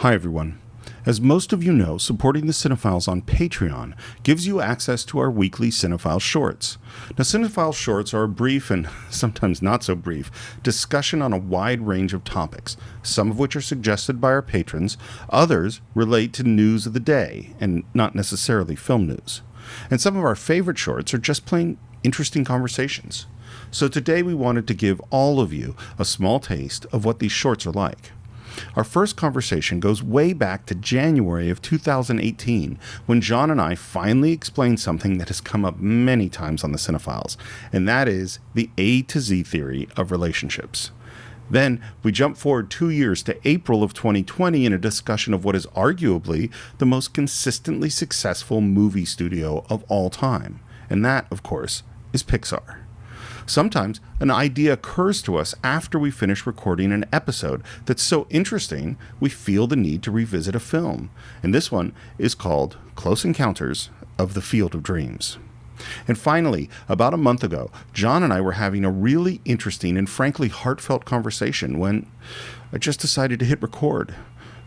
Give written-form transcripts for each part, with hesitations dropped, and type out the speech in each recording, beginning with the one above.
Hi, everyone. As most of you know, supporting the Cine-Files on Patreon gives you access to our weekly Cine-Files shorts. Now, Cine-Files shorts are a brief and sometimes not so brief discussion on a wide range of topics, some of which are suggested by our patrons, others relate to news of the day and not necessarily film news. And some of our favorite shorts are just plain interesting conversations. So today we wanted to give all of you a small taste of what these shorts are like. Our first conversation goes way back to January of 2018, when John and I finally explained something that has come up many times on the Cine-Files, and that is the A to Z theory of relationships. Then we jump forward 2 years to April of 2020 in a discussion of what is arguably the most consistently successful movie studio of all time, and that, of course, is Pixar. Sometimes an idea occurs to us after we finish recording an episode that's so interesting we feel the need to revisit a film. And this one is called Close Encounters of the Field of Dreams. And finally, about a month ago, John and I were having a really interesting and frankly heartfelt conversation when I just decided to hit record.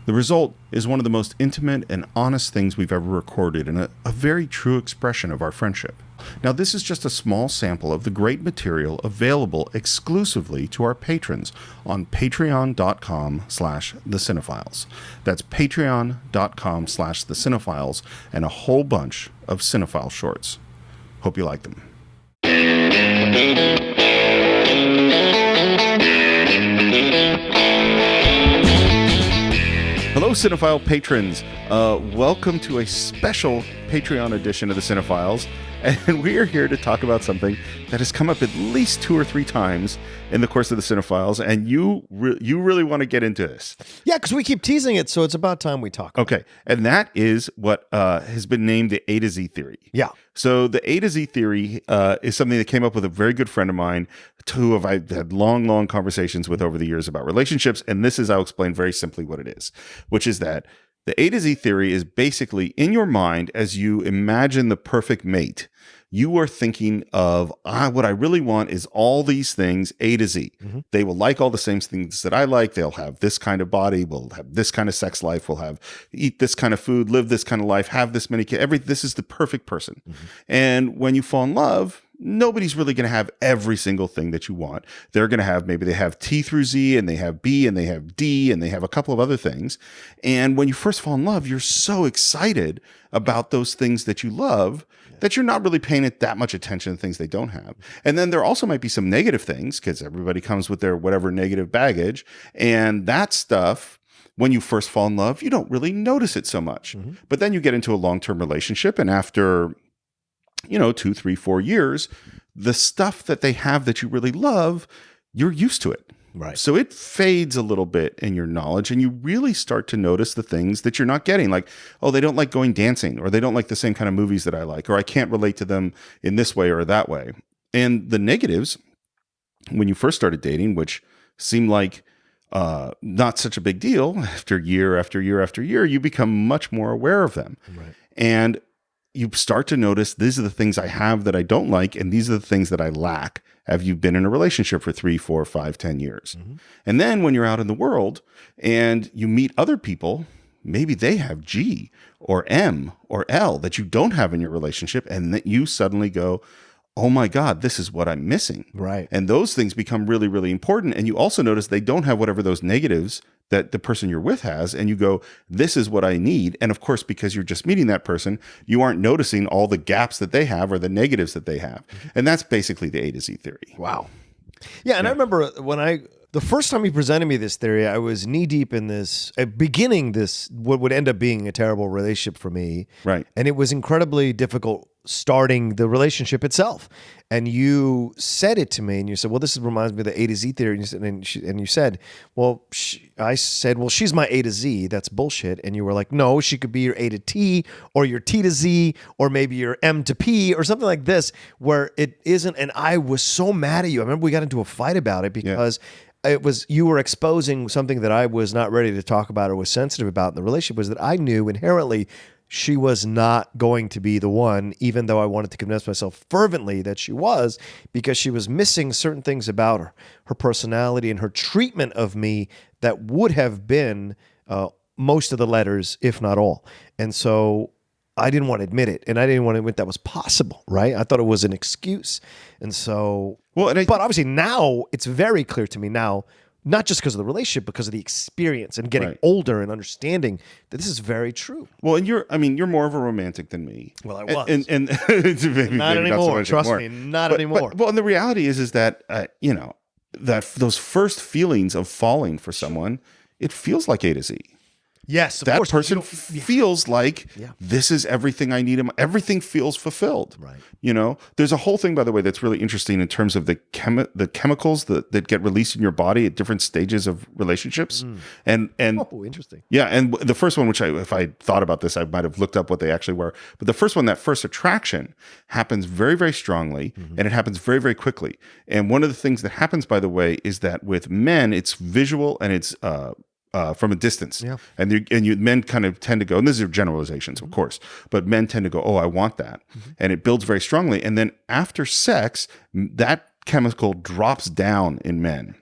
The result is one of the most intimate and honest things we've ever recorded, and a very true expression of our friendship. Now, this is just a small sample of the great material available exclusively to our patrons on patreon.com/thecine-files. That's patreon.com/thecine-files, and a whole bunch of Cine-File shorts. Hope you like them. Hello, Cinephile patrons. Welcome to a special Patreon edition of the Cine-Files. And we are here to talk about something that has come up at least 2 or 3 times in the course of the Cine-Files, and you really want to get into this. Yeah, because we keep teasing it, so it's about time we talk about Okay, and that is what has been named the A to Z theory. Yeah. So the A to Z theory is something that came up with a very good friend of mine, who I've had long conversations with over the years about relationships, and this is, I'll explain very simply what it is, which is that the A to Z theory is basically in your mind as you imagine the perfect mate. You are thinking of, what I really want is all these things A to Z. Mm-hmm. They will like all the same things that I like. They'll have this kind of body. We'll have this kind of sex life. We'll eat this kind of food, live this kind of life, have this many kids. This is the perfect person. Mm-hmm. And when you fall in love, nobody's really going to have every single thing that you want. They're going to have, maybe they have T through Z, and they have B, and they have D, and they have a couple of other things. And when you first fall in love, you're so excited about those things that you love that you're not really paying it that much attention to things they don't have. And then there also might be some negative things, because everybody comes with their whatever negative baggage. And that stuff, when you first fall in love, you don't really notice it so much. Mm-hmm. But then you get into a long-term relationship, and after 2, 3, 4 years, the stuff that they have that you really love, you're used to it. Right. So it fades a little bit in your knowledge, and you really start to notice the things that you're not getting. Like, oh, they don't like going dancing, or they don't like the same kind of movies that I like, or I can't relate to them in this way or that way. And the negatives, when you first started dating, which seemed like not such a big deal, after year after year after year, you become much more aware of them. Right. And you start to notice, these are the things I have that I don't like, and these are the things that I lack. Have you been in a relationship for 3, 4, 5, 10 years? Mm-hmm. And then when you're out in the world and you meet other people, maybe they have G or M or L that you don't have in your relationship, and that you suddenly go, oh my God, this is what I'm missing. Right. And those things become really, really important. And you also notice they don't have whatever those negatives that the person you're with has, and you go, this is what I need. And of course, because you're just meeting that person, you aren't noticing all the gaps that they have or the negatives that they have. Mm-hmm. And that's basically the A to Z theory. Wow. Yeah, and I remember the first time he presented me this theory, I was knee deep in this, beginning this, what would end up being a terrible relationship for me. Right. And it was incredibly difficult starting the relationship itself. And you said it to me, and you said, well, this reminds me of the A to Z theory. And you said, well, I said, well, she's my A to Z. That's bullshit. And you were like, no, she could be your A to T, or your T to Z, or maybe your M to P, or something like this, where it isn't. And I was so mad at you. I remember we got into a fight about it because you were exposing something that I was not ready to talk about or was sensitive about in the relationship, was that I knew inherently she was not going to be the one, even though I wanted to convince myself fervently that she was, because she was missing certain things about her personality and her treatment of me that would have been most of the letters, if not all. And so I didn't want to admit it, and I didn't want to admit that was possible, right? I thought it was an excuse. And so, but obviously now it's very clear to me now, not just because of the relationship, because of the experience and getting older and understanding that this is very true. Well, and you're more of a romantic than me. Well, I was. And maybe not anymore. Trust me, not anymore. Well, and the reality is that, that those first feelings of falling for someone, it feels like A to Z. Yes, of that course. person feels like this is everything I need. Everything feels fulfilled. Right. There's a whole thing, by the way, that's really interesting in terms of the chemicals that get released in your body at different stages of relationships. And interesting. Yeah, and the first one, which if I thought about this, I might have looked up what they actually were. But the first one, that first attraction, happens very, very strongly, and it happens very, very quickly. And one of the things that happens, by the way, is that with men, it's visual and it's from a distance. Yeah. And men kind of tend to go, and these are generalizations, of course, but men tend to go, oh, I want that. And it builds very strongly. And then after sex, that chemical drops down in men.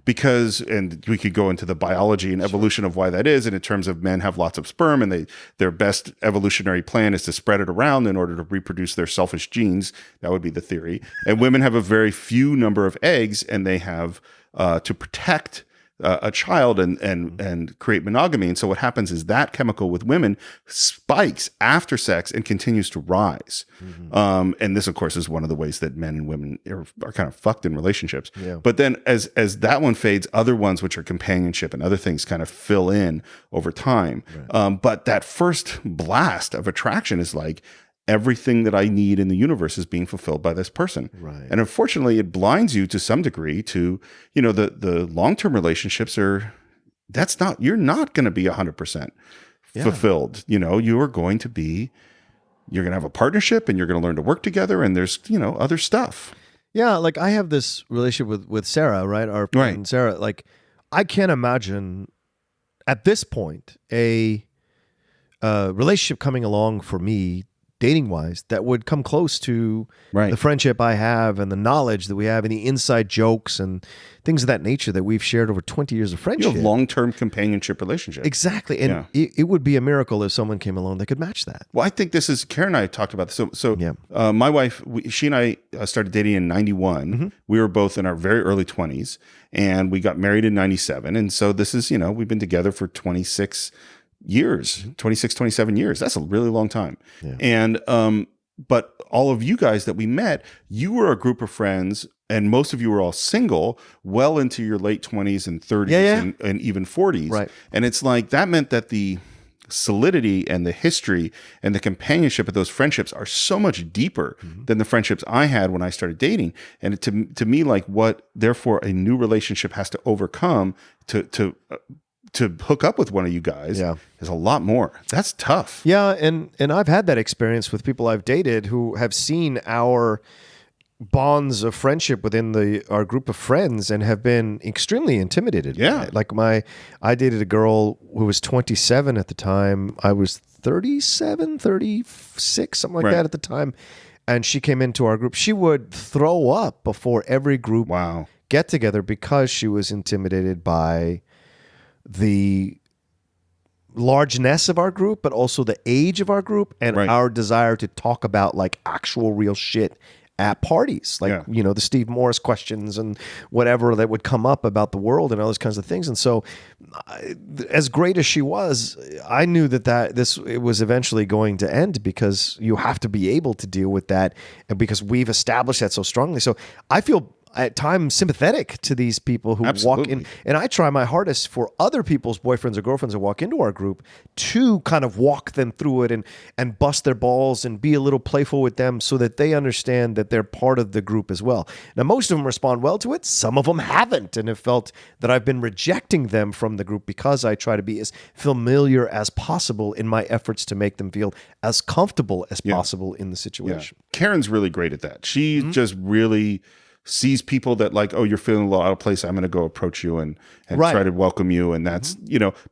Because, and we could go into the biology and evolution of why that is, and in terms of men have lots of sperm, and their best evolutionary plan is to spread it around in order to reproduce their selfish genes. That would be the theory. And women have a very few number of eggs, and they have to protect a child and create monogamy. And so what happens is that chemical with women spikes after sex and continues to rise. And this, of course, is one of the ways that men and women are kind of fucked in relationships. Yeah. But then as that one fades, other ones, which are companionship and other things, kind of fill in over time. Right. But that first blast of attraction is like, everything that I need in the universe is being fulfilled by this person. Right. And unfortunately, it blinds you to some degree to, the long-term relationships you're not going to be 100% fulfilled. You're going to have a partnership, and you're going to learn to work together, and there's, other stuff. Yeah. Like I have this relationship with Sarah, right? Our friend Sarah. Like I can't imagine at this point a relationship coming along for me dating wise that would come close to the friendship I have and the knowledge that we have and the inside jokes and things of that nature that we've shared over 20 years of friendship. You have long-term companionship relationship. Exactly. And it would be a miracle if someone came along that could match that. Well, I think Karen and I talked about this. So my wife, she and I started dating in 91. We were both in our very early 20s, and we got married in 97. And so this is, we've been together for 26 years, 26, 27 years. That's a really long time. Yeah. And, but all of you guys that we met, you were a group of friends, and most of you were all single well into your late 20s and 30s and even 40s. Right. And it's like, that meant that the solidity and the history and the companionship of those friendships are so much deeper than the friendships I had when I started dating. And to me, like what, therefore, a new relationship has to overcome to hook up with one of you guys is a lot more. That's tough. Yeah, and I've had that experience with people I've dated who have seen our bonds of friendship within our group of friends and have been extremely intimidated. Yeah. Like I dated a girl who was 27 at the time. I was 37, 36, something like that at the time. And she came into our group. She would throw up before every group get together because she was intimidated by the largeness of our group, but also the age of our group and our desire to talk about like actual real shit at parties, like, the Steve Morris questions and whatever that would come up about the world and all those kinds of things. And so as great as she was, I knew that it was eventually going to end because you have to be able to deal with that. And because we've established that so strongly. So I feel at times sympathetic to these people who walk in, and I try my hardest for other people's boyfriends or girlfriends who walk into our group to kind of walk them through it and bust their balls and be a little playful with them so that they understand that they're part of the group as well. Now, most of them respond well to it. Some of them haven't and have felt that I've been rejecting them from the group because I try to be as familiar as possible in my efforts to make them feel as comfortable as possible in the situation. Yeah. Karen's really great at that. She just really sees people that like, oh, you're feeling a little out of place, I'm going to go approach you and try to welcome you. And that's,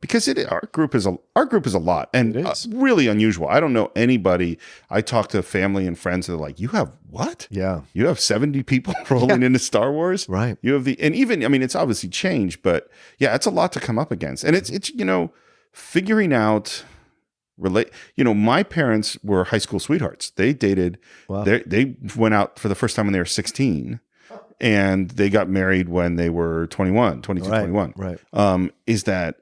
because our group is a lot and really unusual. I don't know anybody. I talk to family and friends that are like, you have what? Yeah. You have 70 people rolling into Star Wars. Right. You have and even, it's obviously changed, but yeah, it's a lot to come up against. And it's figuring out my parents were high school sweethearts. They dated. Wow. They went out for the first time when they were 16, and they got married when they were 21, 22, 21. Right. Is that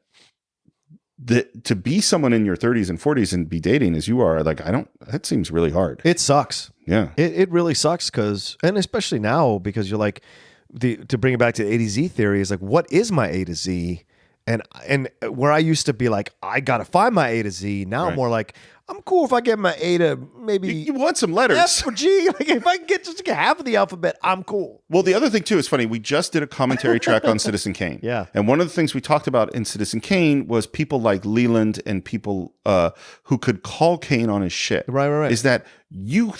to be someone in your 30s and 40s and be dating as you are, like, that seems really hard. It sucks. Yeah. It really sucks and especially now, because you're like, to bring it back to the A to Z theory, is like, what is my A to Z? And where I used to be like, I got to find my A to Z. Now I'm more like, I'm cool if I get my A to maybe You want some letters. F or G. Like, if I can get just half of the alphabet, I'm cool. Well, the other thing too is funny. We just did a commentary track on Citizen Kane. Yeah. And one of the things we talked about in Citizen Kane was people like Leland and people who could call Kane on his shit. Right. Is that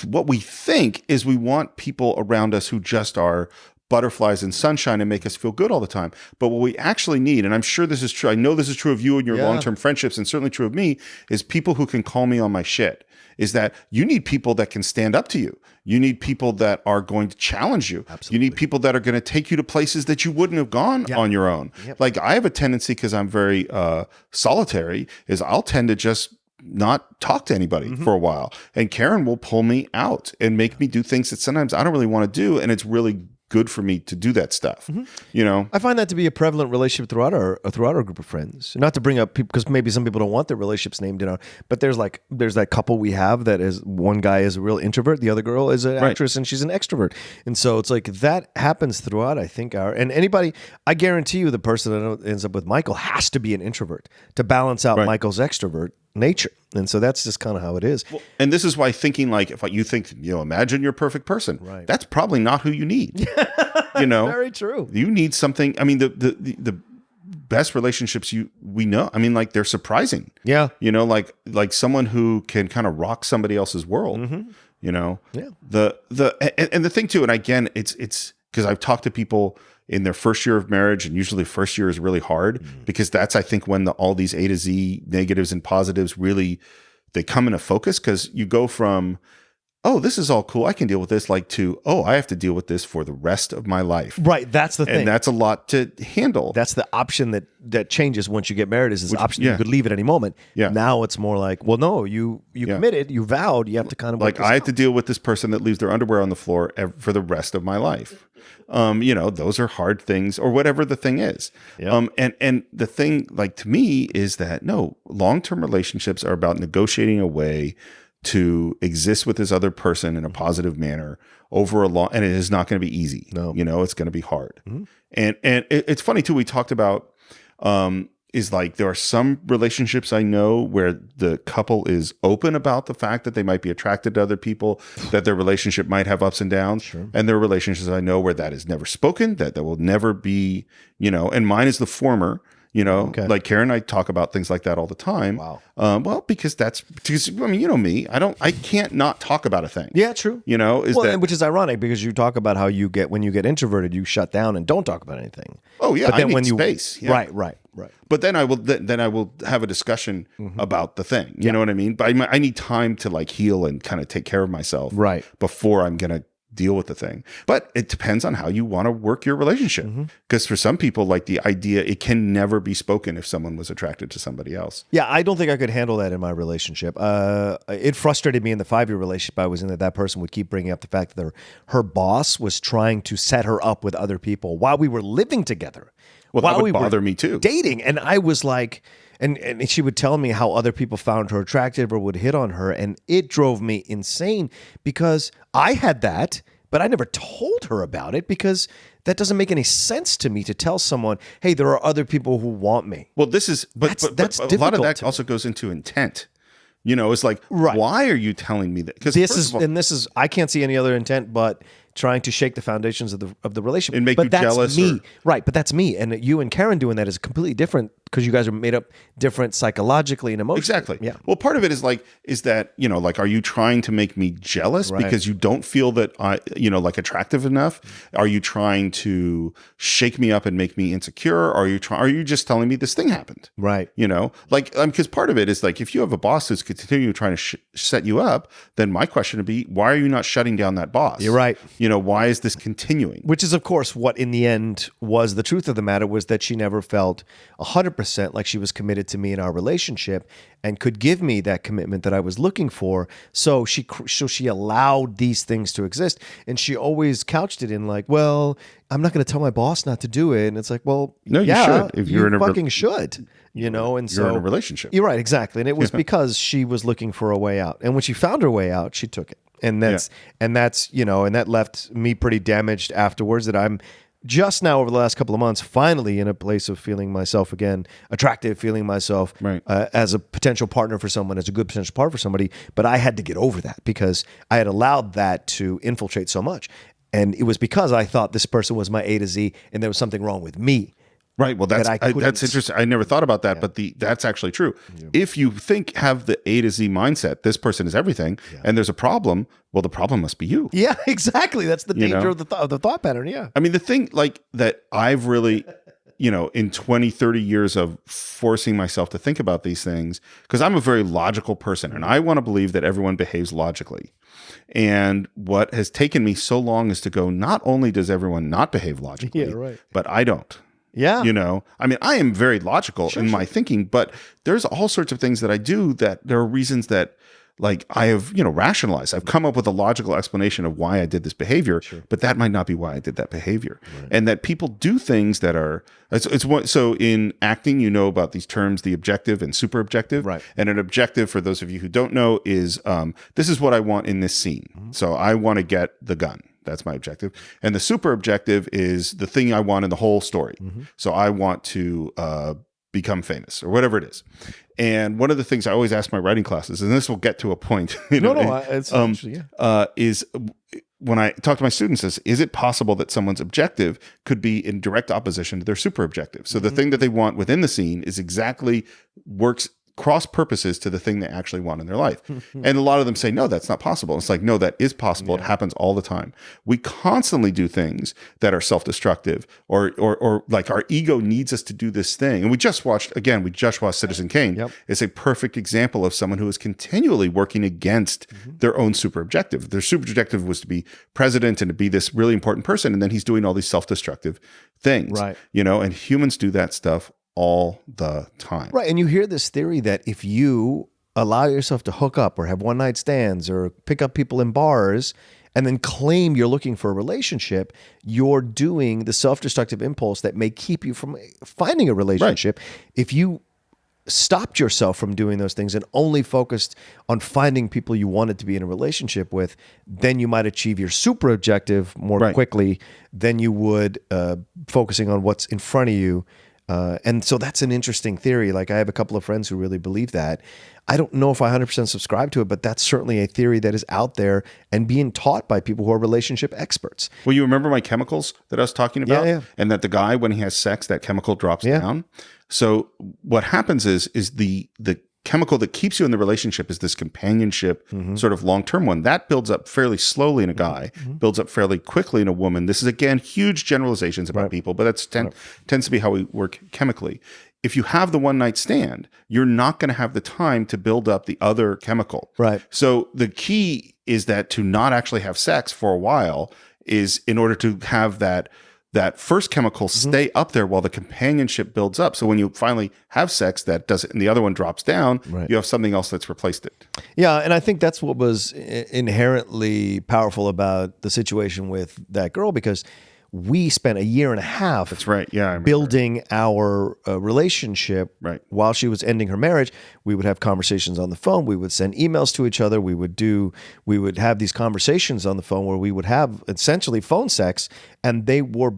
what we think is we want people around us who just are butterflies and sunshine and make us feel good all the time. But what we actually need, and I'm sure this is true, I know this is true of you and your long-term friendships, and certainly true of me, is people who can call me on my shit. Is that you need people that can stand up to you. You need people that are going to challenge you. Absolutely. You need people that are going to take you to places that you wouldn't have gone on your own. Yep. Like, I have a tendency, because I'm very solitary, is I'll tend to just not talk to anybody for a while. And Karen will pull me out and make me do things that sometimes I don't really want to do. And it's really good for me to do that stuff. I find that to be a prevalent relationship throughout our group of friends. Not to bring up people, because maybe some people don't want their relationships named in our, but there's that couple we have that is, one guy is a real introvert, the other girl is an actress and she's an extrovert. And so it's like that happens throughout, I think, and anybody, I guarantee you the person that ends up with Michael has to be an introvert to balance out Michael's extrovert nature. And so that's just kind of how it is. Well, and this is why thinking like, if you think, imagine you're a perfect person, that's probably not who you need. Very true. You need something. I mean, the best relationships we know, I mean, like, they're surprising. Yeah. Like someone who can kind of rock somebody else's world, Yeah. the thing too. And again, it's because I've talked to people in their first year of marriage, and usually first year is really hard because that's, I think, when all these A to Z negatives and positives really, they come into focus, because you go from, oh, this is all cool, I can deal with this, like, to, oh, I have to deal with this for the rest of my life. Right. That's the thing. And that's a lot to handle. That's the option that changes once you get married, is this option you could leave at any moment. Yeah. Now it's more like, well, no, you committed, you vowed, you have to kind of like, I have to deal with this person that leaves their underwear on the floor for the rest of my life. Those are hard things, or whatever the thing is. Yep. And the thing, like, to me, is that long-term relationships are about negotiating a way to exist with this other person in a positive manner over and it is not going to be easy. No. It's going to be hard. And it's funny too. We talked about, is like, there are some relationships I know where the couple is open about the fact that they might be attracted to other people, that their relationship might have ups and downs. Sure. And there are relationships I know where that is never spoken, that will never be, and mine is the former. Like Karen and I talk about things like that all the time. Wow. Because I mean, me, I can't not talk about a thing. Yeah, true. Which is ironic, because you talk about how when you get introverted, you shut down and don't talk about anything. Oh yeah. But then I need space. Yeah. Right. But then I will have a discussion about the thing. You know what I mean? But I need time to, like, heal and kind of take care of myself. Right. Before I'm going to deal with the thing. But it depends on how you want to work your relationship. Because for some people, like, the idea, it can never be spoken if someone was attracted to somebody else. Yeah, I don't think I could handle that in my relationship. It frustrated me in the 5-year relationship I was in, that person would keep bringing up the fact that her boss was trying to set her up with other people while we were living together. Well, that would bother me too. Dating. And I was like, and she would tell me how other people found her attractive or would hit on her. And it drove me insane, because I had that, but I never told her about it, because that doesn't make any sense to me to tell someone, hey, there are other people who want me. Well, this is, but that's a lot of that also goes into intent. It's like, why are you telling me that? Because I can't see any other intent but trying to shake the foundations of the relationship and make but you that's jealous. Me. Right, but that's me. And you and Karen doing that is completely different, because you guys are made up different psychologically and emotionally. Exactly. Yeah. Well, part of it is that, like, are you trying to make me jealous because you don't feel that I, like, attractive enough? Are you trying to shake me up and make me insecure? Are you just telling me this thing happened? Right. Because part of it is, like, if you have a boss who's continuing trying to set you up, then my question would be, why are you not shutting down that boss? You're right. why is this continuing? Which is, of course, what in the end was the truth of the matter, was that she never felt 100% like she was committed to me in our relationship and could give me that commitment that I was looking for. So she allowed these things to exist. And she always couched it in like, well, I'm not going to tell my boss not to do it. And it's like, well, No, you yeah, should. If you're in a fucking should, And you're so in a relationship. You're right, exactly. And it was because she was looking for a way out. And when she found her way out, she took it. And that's and that left me pretty damaged afterwards, that I'm just now over the last couple of months finally in a place of feeling myself again attractive, feeling myself as a potential partner for someone, as a good potential partner for somebody. But I had to get over that because I had allowed that to infiltrate so much. And it was because I thought this person was my A to Z and there was something wrong with me. Right. Well, that's interesting. I never thought about that, but that's actually true. Yeah. If you have the A to Z mindset, this person is everything, and there's a problem, well, the problem must be you. Yeah, exactly. That's the danger of the thought pattern. Yeah. I mean, the thing like that I've really, in 20, 30 years of forcing myself to think about these things, because I'm a very logical person and I want to believe that everyone behaves logically. And what has taken me so long is to go, not only does everyone not behave logically, but I don't. Yeah. I mean, I am very logical in my thinking, but there's all sorts of things that I do that there are reasons that like I have, rationalized. I've come up with a logical explanation of why I did this behavior, but that might not be why I did that behavior. Right. And that people do things that are, so in acting, about these terms, the objective and super objective. Right. And an objective, for those of you who don't know, is this is what I want in this scene. Mm-hmm. So I want to get the gun. That's my objective. And the super objective is the thing I want in the whole story. Mm-hmm. So I want to become famous or whatever it is. And one of the things I always ask my writing classes, and this will get to a point, is when I talk to my students is it possible that someone's objective could be in direct opposition to their super objective? So the thing that they want within the scene is exactly works cross purposes to the thing they actually want in their life. And a lot of them say, no, that's not possible. It's like, no, that is possible. Yeah. It happens all the time. We constantly do things that are self-destructive or like our ego needs us to do this thing. And we just watched Citizen Kane. Yep. It's a perfect example of someone who is continually working against their own super objective. Their super objective was to be president and to be this really important person. And then he's doing all these self-destructive things, right? And humans do that stuff all the time. Right. And you hear this theory that if you allow yourself to hook up or have one night stands or pick up people in bars and then claim you're looking for a relationship, you're doing the self-destructive impulse that may keep you from finding a relationship. Right. If you stopped yourself from doing those things and only focused on finding people you wanted to be in a relationship with, then you might achieve your super objective more quickly than you would focusing on what's in front of you. And so that's an interesting theory. Like I have a couple of friends who really believe that. I don't know if I 100% subscribe to it, but that's certainly a theory that is out there and being taught by people who are relationship experts. Well, you remember my chemicals that I was talking about? Yeah. And that the guy, when he has sex, that chemical drops down. So what happens is the chemical that keeps you in the relationship is this companionship sort of long-term one. That builds up fairly slowly in a guy, builds up fairly quickly in a woman. This is, again, huge generalizations about people, but that's tends to be how we work chemically. If you have the one-night stand, you're not going to have the time to build up the other chemical. Right. So the key is that to not actually have sex for a while is in order to have that first chemical stay up there while the companionship builds up. So when you finally have sex, that does it, and the other one drops down, you have something else that's replaced it. Yeah, and I think that's what was inherently powerful about the situation with that girl, because we spent a year and a half building our relationship while she was ending her marriage. We would have conversations on the phone. We would send emails to each other. We would have these conversations on the phone where we would have essentially phone sex. And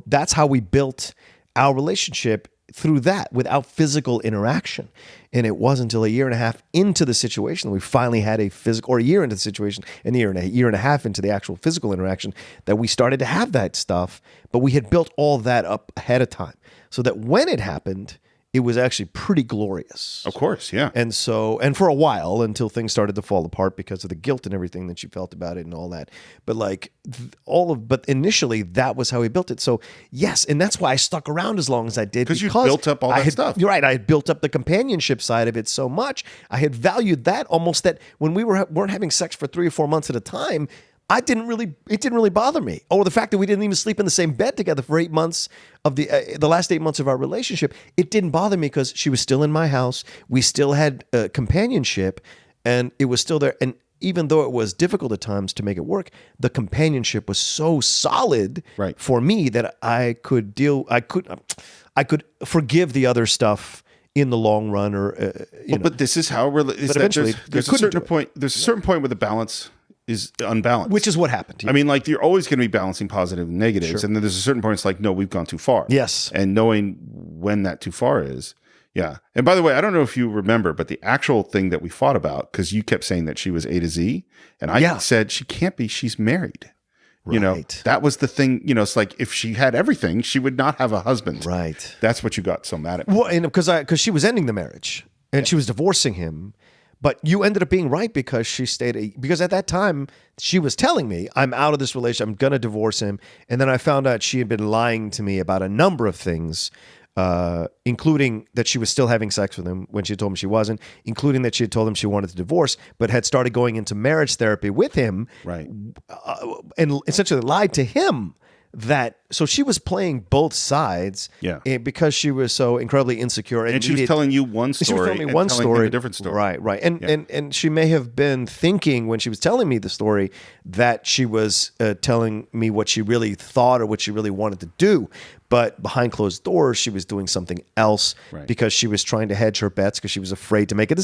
that's how we built our relationship, through that, without physical interaction. And it wasn't until a year and a half into the situation that we finally had a physical, or a year into the situation, and a year and a half into the actual physical interaction, that we started to have that stuff. But we had built all that up ahead of time, so that when it happened, it was actually pretty glorious. Of course, yeah. And for a while, until things started to fall apart because of the guilt and everything that she felt about it and all that. But but initially that was how we built it. So yes, and that's why I stuck around as long as I did. Because you built up all that stuff. You're right. I had built up the companionship side of it so much. I had valued that almost, that when we weren't having sex for 3 or 4 months at a time, it didn't really bother me. Or the fact that we didn't even sleep in the same bed together for 8 months of the last 8 months of our relationship, it didn't bother me because she was still in my house. We still had companionship, and it was still there. And even though it was difficult at times to make it work, the companionship was so solid for me that I could forgive the other stuff in the long run, or but this is how eventually there's a certain point. There's a certain point where the balance is unbalanced, which is what happened. I mean, like, you're always going to be balancing positive and negatives, and then there's a certain point. It's like, no, we've gone too far. Yes, and knowing when that too far is. Yeah. And by the way, I don't know if you remember, but the actual thing that we fought about, because you kept saying that she was A to Z, and I said she can't be. She's married. Right. You know, that was the thing. You know, it's like, if she had everything, she would not have a husband. Right. That's what you got so mad at me. Well, and because she was ending the marriage and she was divorcing him, but you ended up being right because she stayed. Because at that time she was telling me, I'm out of this relationship. I'm going to divorce him. And then I found out she had been lying to me about a number of things. Including that she was still having sex with him when she told him she wasn't, including that she had told him she wanted to divorce, but had started going into marriage therapy with him, and essentially lied to him that. So she was playing both sides, because she was so incredibly insecure, and she was telling you one story, she was telling me one story, a different story, right, and she may have been thinking when she was telling me the story that she was telling me what she really thought or what she really wanted to do. But behind closed doors, she was doing something else because she was trying to hedge her bets because she was afraid to make a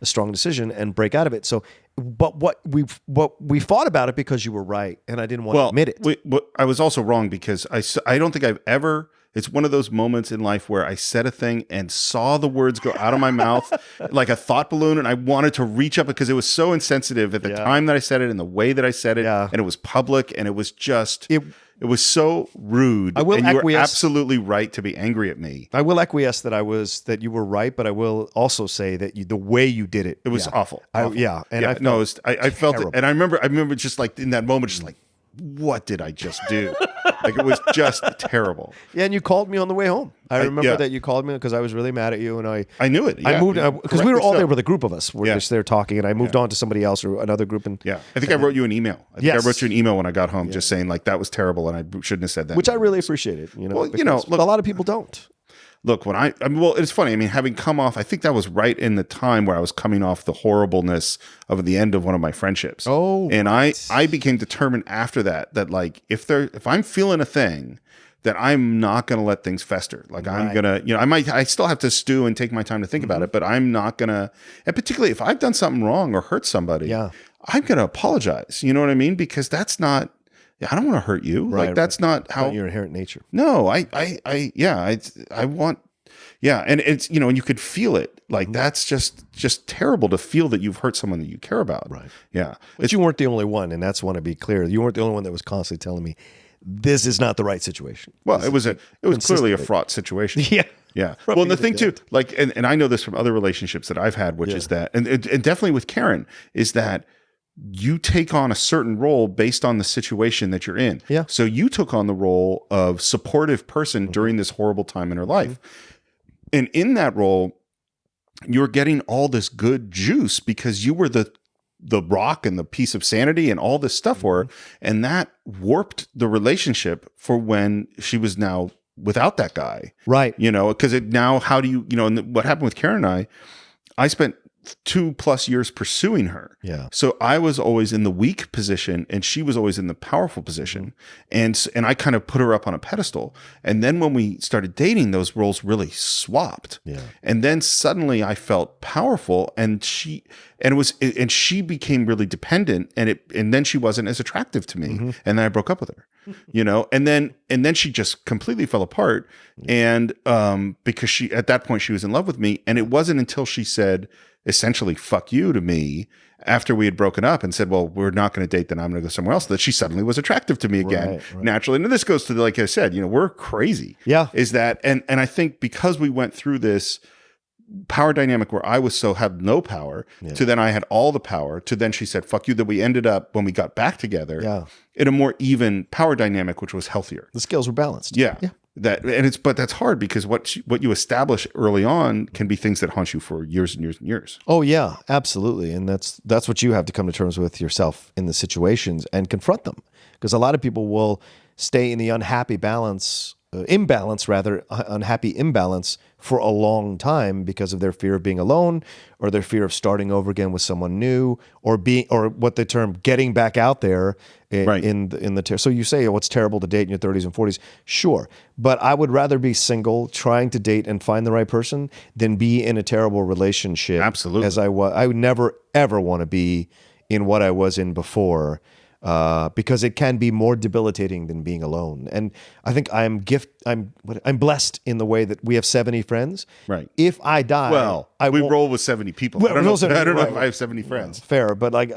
strong decision, and break out of it. So, but what we fought about it because you were right, and I didn't want to admit it. I was also wrong because I don't think I've ever. It's one of those moments in life where I said a thing and saw the words go out of my mouth like a thought balloon, and I wanted to reach up because it was so insensitive at the time that I said it and the way that I said it, and it was public, and it was just. It was so rude. And you were absolutely right to be angry at me. I will acquiesce that you were right, but I will also say that the way you did it, it was awful. I felt it, and I remember just like in that moment, just like, what did I just do? Like, it was just terrible. Yeah, and you called me on the way home. I remember that you called me because I was really mad at you, and I knew it. I moved because we were all there with a group of us. We're just there talking, and I moved on to somebody else or another group. And I think I wrote you an email. I wrote you an email when I got home, just saying like that was terrible, and I shouldn't have said that. Which I really appreciated. Look, a lot of people don't. Look, it's funny. I mean, having come off, I think that was right in the time where I was coming off the horribleness of the end of one of my friendships. Oh, and I became determined after that like if I'm feeling a thing, that I'm not going to let things fester. Like I'm going to, I still have to stew and take my time to think about it, but I'm not going to, and particularly if I've done something wrong or hurt somebody, I'm going to apologize. You know what I mean? Because that's not, I don't want to hurt you. Like that's not how your inherent nature. No, I want, and it's, and you could feel it. Like that's just terrible to feel that you've hurt someone that you care about. Right. Yeah. But you weren't the only one, and that's want to be clear. You weren't the only one that was constantly telling me this is not the right situation. Well, it was clearly a fraught situation. Yeah. Well, and the thing too, like, and I know this from other relationships that I've had, which is that, and definitely with Karen, is that you take on a certain role based on the situation that you're in. Yeah. So you took on the role of supportive person during this horrible time in her life. And in that role, you're getting all this good juice because you were the rock and the piece of sanity and all this stuff for her. And that warped the relationship for when she was now without that guy. Right. Because how do you, and what happened with Karen and I spent 2+ years pursuing her. Yeah. So I was always in the weak position and she was always in the powerful position. And I kind of put her up on a pedestal. And then when we started dating, those roles really swapped. Yeah. And then suddenly I felt powerful and she became really dependent and then she wasn't as attractive to me. And then I broke up with her. And then she just completely fell apart. And because at that point she was in love with me. And it wasn't until she said essentially fuck you to me after we had broken up and said, well, we're not going to date, then I'm going to go somewhere else, that she suddenly was attractive to me again, naturally. And this goes to, like I said, we're crazy. Yeah. Is that, and I think because we went through this power dynamic where I had no power to then I had all the power to then she said, fuck you, that we ended up, when we got back together, in a more even power dynamic, which was healthier. The scales were balanced. Yeah. But that's hard because what you establish early on can be things that haunt you for years and years and years. Oh yeah, absolutely. And that's what you have to come to terms with yourself in the situations and confront them. Because a lot of people will stay in the unhappy imbalance for a long time because of their fear of being alone, or their fear of starting over again with someone new, or what the term getting back out there in the so you say, oh, it's terrible to date in your 30s and 40s. Sure. But I would rather be single, trying to date and find the right person, than be in a terrible relationship. Absolutely. As I would never ever want to be in what I was in before. Because it can be more debilitating than being alone. And I think I'm blessed in the way that we have 70 friends. Right. If I die, we roll with 70 people. Well, I don't know right. if I have 70 friends. Fair, but like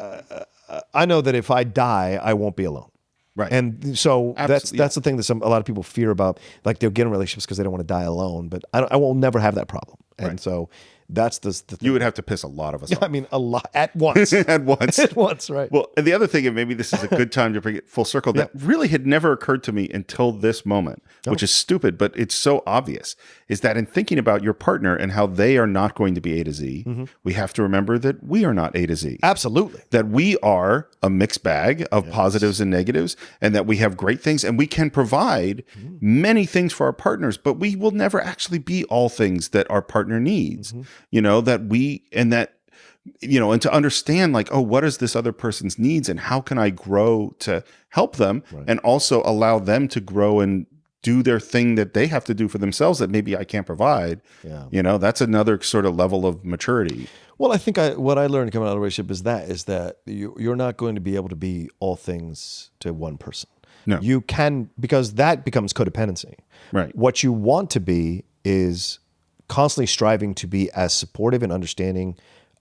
I know that if I die, I won't be alone. Right. And so that's the thing that a lot of people fear about. Like they'll get in relationships because they don't want to die alone. But I will never have that problem. And so that's the thing. You would have to piss a lot of us off. I mean, a lot at once. At once, right. Well, and the other thing, and maybe this is a good time to bring it full circle, that really had never occurred to me until this moment, which is stupid, but it's so obvious, is that in thinking about your partner and how they are not going to be A to Z, we have to remember that we are not A to Z. Absolutely. That we are a mixed bag of positives and negatives, and that we have great things, and we can provide many things for our partners, but we will never actually be all things that our partner needs. And to understand like, oh, what is this other person's needs and how can I grow to help them and also allow them to grow and do their thing that they have to do for themselves that maybe I can't provide. Yeah. That's another sort of level of maturity. Well, I think what I learned coming out of a relationship is that you're not going to be able to be all things to one person. No. You can, because that becomes codependency. Right. What you want to be is constantly striving to be as supportive and understanding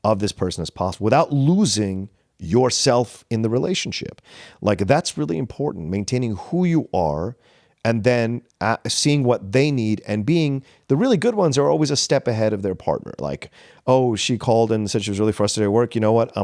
of this person as possible without losing yourself in the relationship. Like that's really important, maintaining who you are and then seeing what they need, and being the really good ones are always a step ahead of their partner. Like, oh, she called and said she was really frustrated at work. You know what?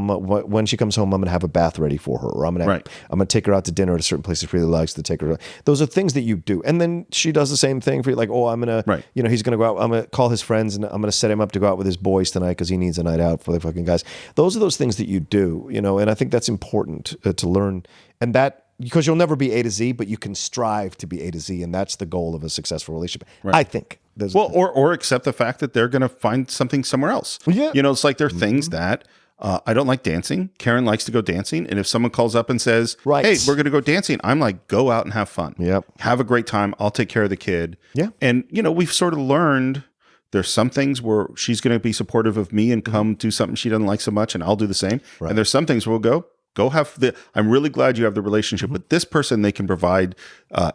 When she comes home, I'm going to have a bath ready for her, or I'm going to take her out to dinner at a certain place she really likes to take her. Those are things that you do. And then she does the same thing for you. Like, oh, I'm going to, he's going to go out. I'm going to call his friends and I'm going to set him up to go out with his boys tonight because he needs a night out for the fucking guys. Those are those things that you do, and I think that's important to learn. And that, because you'll never be A to Z, but you can strive to be A to Z, and that's the goal of a successful relationship. Right. I think. Or accept the fact that they're going to find something somewhere else. Yeah. It's like there are things that I don't like dancing. Karen likes to go dancing, and if someone calls up and says, "Hey, we're going to go dancing," I'm like, "Go out and have fun. Yep. Have a great time. I'll take care of the kid." Yeah. And we've sort of learned there's some things where she's going to be supportive of me and come do something she doesn't like so much, and I'll do the same. Right. And there's some things where we'll go have I'm really glad you have the relationship with this person. They can provide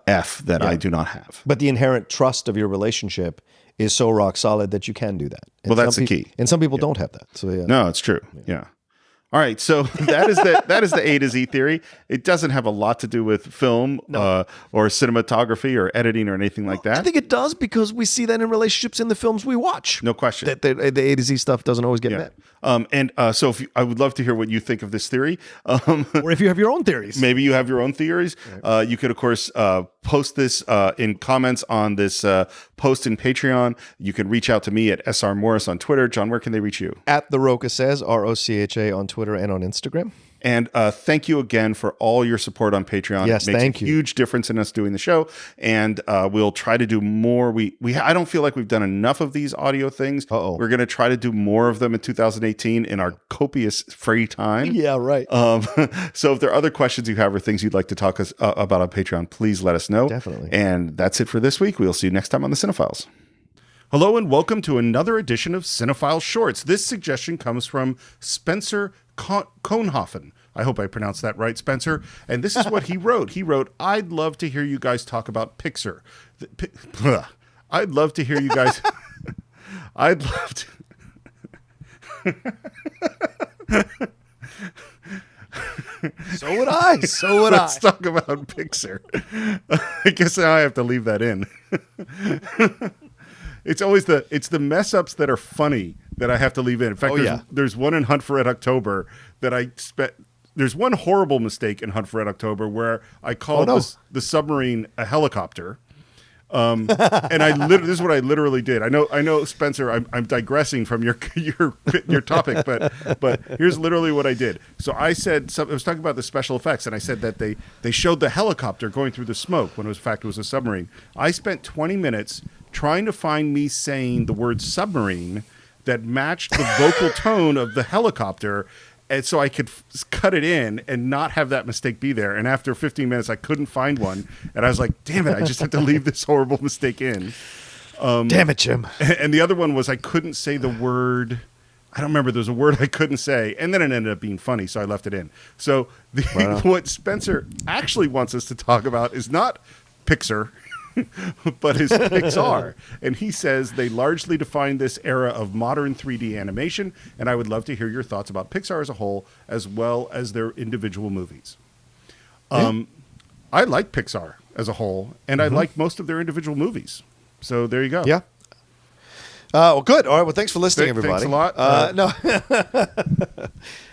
F that I do not have. But the inherent trust of your relationship is so rock solid that you can do that. And that's the key. And some people don't have that. So No, it's true. Yeah. All right, so that is the A to Z theory. It doesn't have a lot to do with film or cinematography or editing or anything like that. I think it does, because we see that in relationships in the films we watch. No question. That the A to Z stuff doesn't always get met. So I would love to hear what you think of this theory. Or if you have your own theories. Maybe you have your own theories. Right. You could, of course, post this in comments on this post in Patreon. You can reach out to me at SR Morris on Twitter. John, where can they reach you? At The Rocha Says, ROCHA on Twitter and on Instagram. And thank you again for all your support on Patreon. Yes, it makes thank a you. Huge difference in us doing the show. And we'll try to do more. I don't feel like we've done enough of these audio things. Uh-oh. We're going to try to do more of them in 2018 in our copious free time. Yeah, right. So if there are other questions you have or things you'd like to talk about on Patreon, please let us know. Definitely. And that's it for this week. We'll see you next time on the Cine-Files. Hello and welcome to another edition of Cine-Files Shorts. This suggestion comes from Spencer Kohnhoffen. I hope I pronounced that right, Spencer. And this is what he wrote. He wrote, "I'd love to hear you guys talk about Pixar. I'd love to hear you guys. I'd love to." So would I. Let's talk about Pixar. I guess now I have to leave that in. It's always the mess ups that are funny that I have to leave in. In fact, there's one in Hunt for Red October that there's one horrible mistake in Hunt for Red October where I called the submarine a helicopter. And this is what I literally did. I know, Spencer. I'm digressing from your topic, but here's literally what I did. So I was talking about the special effects, and I said that they showed the helicopter going through the smoke when in fact it was a submarine. I spent 20 minutes trying to find me saying the word submarine that matched the vocal tone of the helicopter. And so I could cut it in and not have that mistake be there. And after 15 minutes, I couldn't find one. And I was like, damn it, I just have to leave this horrible mistake in. Damn it, Jim. And the other one was I couldn't say the word. I don't remember. There was a word I couldn't say. And then it ended up being funny, so I left it in. So what Spencer actually wants us to talk about is not Pixar, but his Pixar. And he says they largely define this era of modern 3D animation, and I would love to hear your thoughts about Pixar as a whole, as well as their individual movies. I like Pixar as a whole, and I like most of their individual movies. So there you go. Yeah. Well, good. All right. Well, thanks for listening, everybody. Thanks a lot.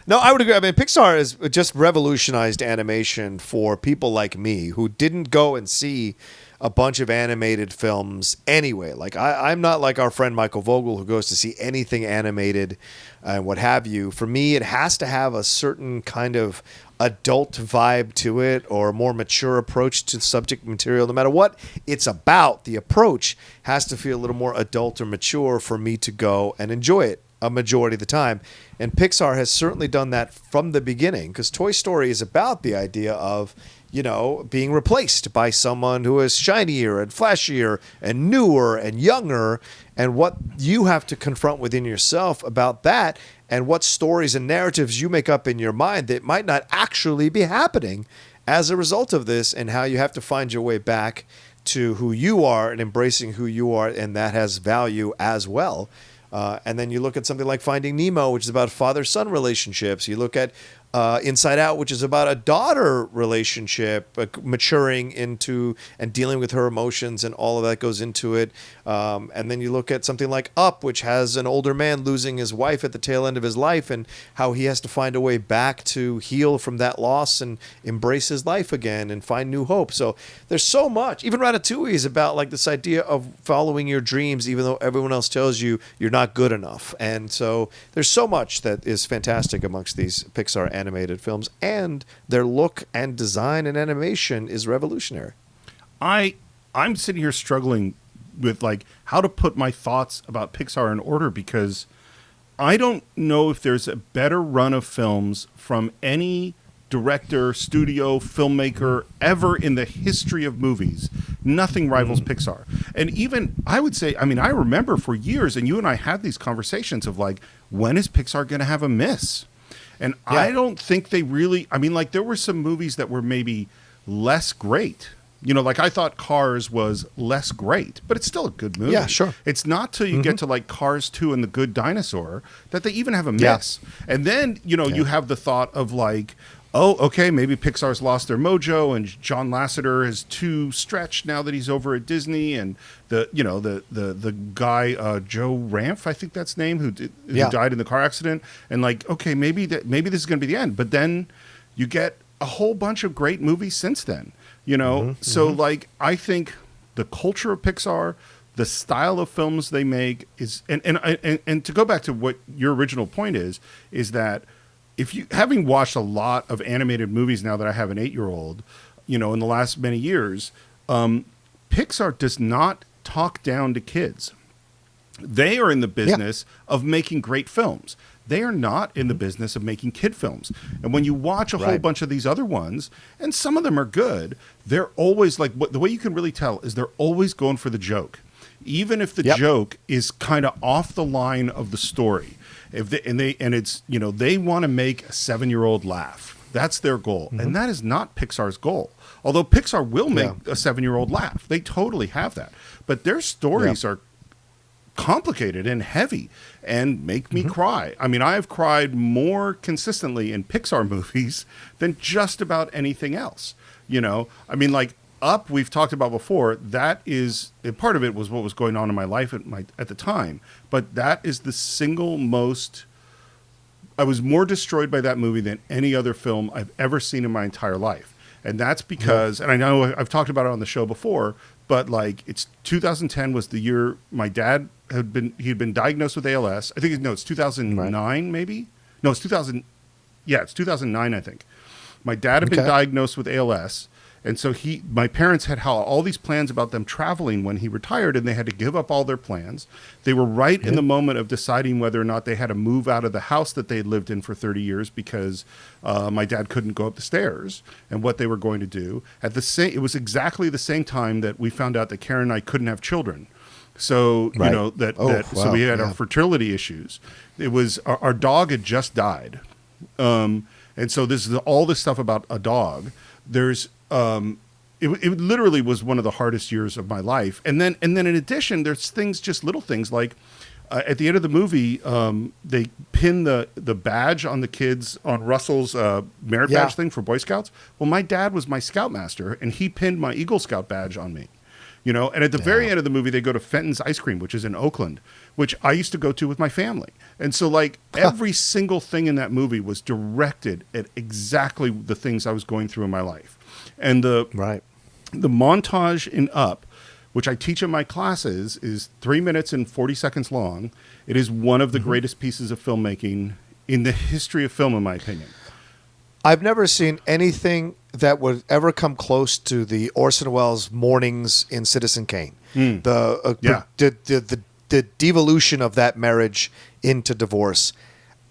No, I would agree. I mean, Pixar has just revolutionized animation for people like me who didn't go and see a bunch of animated films anyway. Like I'm not like our friend Michael Vogel who goes to see anything animated and what have you. For me, it has to have a certain kind of adult vibe to it or a more mature approach to subject material. No matter what it's about, the approach has to feel a little more adult or mature for me to go and enjoy it a majority of the time. And Pixar has certainly done that from the beginning, because Toy Story is about the idea of, you know, being replaced by someone who is shinier and flashier and newer and younger, and what you have to confront within yourself about that, and what stories and narratives you make up in your mind that might not actually be happening as a result of this, and how you have to find your way back to who you are and embracing who you are, and that has value as well. And then you look at something like Finding Nemo, which is about father-son relationships. You look at Inside Out, which is about a daughter relationship maturing into and dealing with her emotions, and all of that goes into it. And then you look at something like Up, which has an older man losing his wife at the tail end of his life, and how he has to find a way back to heal from that loss and embrace his life again and find new hope. So there's so much. Even Ratatouille is about like this idea of following your dreams, even though everyone else tells you you're not good enough. And so there's so much that is fantastic amongst these Pixar animated films, and their look and design and animation is revolutionary. I'm sitting here struggling with like how to put my thoughts about Pixar in order, because I don't know if there's a better run of films from any director, studio, filmmaker ever in the history of movies. Nothing rivals Pixar. And even I would say, I mean, I remember for years, and you and I had these conversations of like, when is Pixar going to have a miss? And Yeah. I don't think they really, I mean, like there were some movies that were maybe less great. You know, like I thought Cars was less great, but it's still a good movie. Yeah, sure. It's not till you get to like Cars 2 and The Good Dinosaur that they even have a Yeah. miss. And then, you know, you have the thought of like, oh, okay, maybe Pixar's lost their mojo, and John Lasseter is too stretched now that he's over at Disney, and the guy Joe Ranft, I think that's his name, who died in the car accident, and like, okay, maybe this is going to be the end. But then you get a whole bunch of great movies since then, you know. So like, I think the culture of Pixar, the style of films they make is, and to go back to what your original point is that if you, having watched a lot of animated movies now that I have an 8-year-old, you know, in the last many years, Pixar does not talk down to kids. They are in the business of making great films. They are not in the business of making kid films. And when you watch a whole bunch of these other ones, and some of them are good, they're always like, the way you can really tell is they're always going for the joke. Even if the joke is kind of off the line of the story. It's, you know, they want to make a 7-year-old laugh. That's their goal. And that is not Pixar's goal. Although Pixar will make a 7-year-old laugh. They totally have that. But their stories are complicated and heavy and make me cry. I mean, I have cried more consistently in Pixar movies than just about anything else. You know, I mean, like Up, we've talked about before. That is, part of it was what was going on in my life at the time. But that is the single most, I was more destroyed by that movie than any other film I've ever seen in my entire life. And that's because, and I know I've talked about it on the show before, but like it's 2010 was the year my dad he had been diagnosed with ALS. I think it's 2009 maybe. No, it's 2000. Yeah, it's 2009 I think. My dad had been diagnosed with ALS. And so my parents had all these plans about them traveling when he retired, and they had to give up all their plans. They were right in the moment of deciding whether or not they had to move out of the house that they had lived in for 30 years because my dad couldn't go up the stairs, and what they were going to do. It was exactly the same time that we found out that Karen and I couldn't have children. So so we had our fertility issues. It was our dog had just died, and so this is all this stuff about a dog. It literally was one of the hardest years of my life. And then in addition, there's things, just little things like at the end of the movie, they pin the badge on the kids on Russell's merit badge thing for Boy Scouts. Well, my dad was my scoutmaster, and he pinned my Eagle Scout badge on me. And at the very end of the movie, they go to Fenton's Ice Cream, which is in Oakland, which I used to go to with my family. And so like every single thing in that movie was directed at exactly the things I was going through in my life. And the montage in Up, which I teach in my classes, is 3 minutes and 40 seconds long. It is one of the greatest pieces of filmmaking in the history of film, in my opinion. I've never seen anything that would ever come close to the Orson Welles mornings in Citizen Kane. The devolution of that marriage into divorce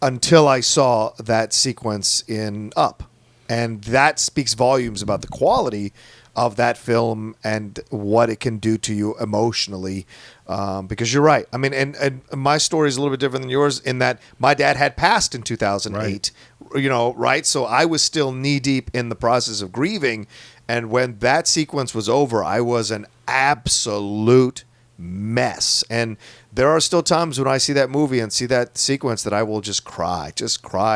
until I saw that sequence in Up. And that speaks volumes about the quality of that film and what it can do to you emotionally. Because you're right. I mean, and my story is a little bit different than yours in that my dad had passed in 2008, right? So I was still knee deep in the process of grieving. And when that sequence was over, I was an absolute mess. And there are still times when I see that movie and see that sequence that I will just cry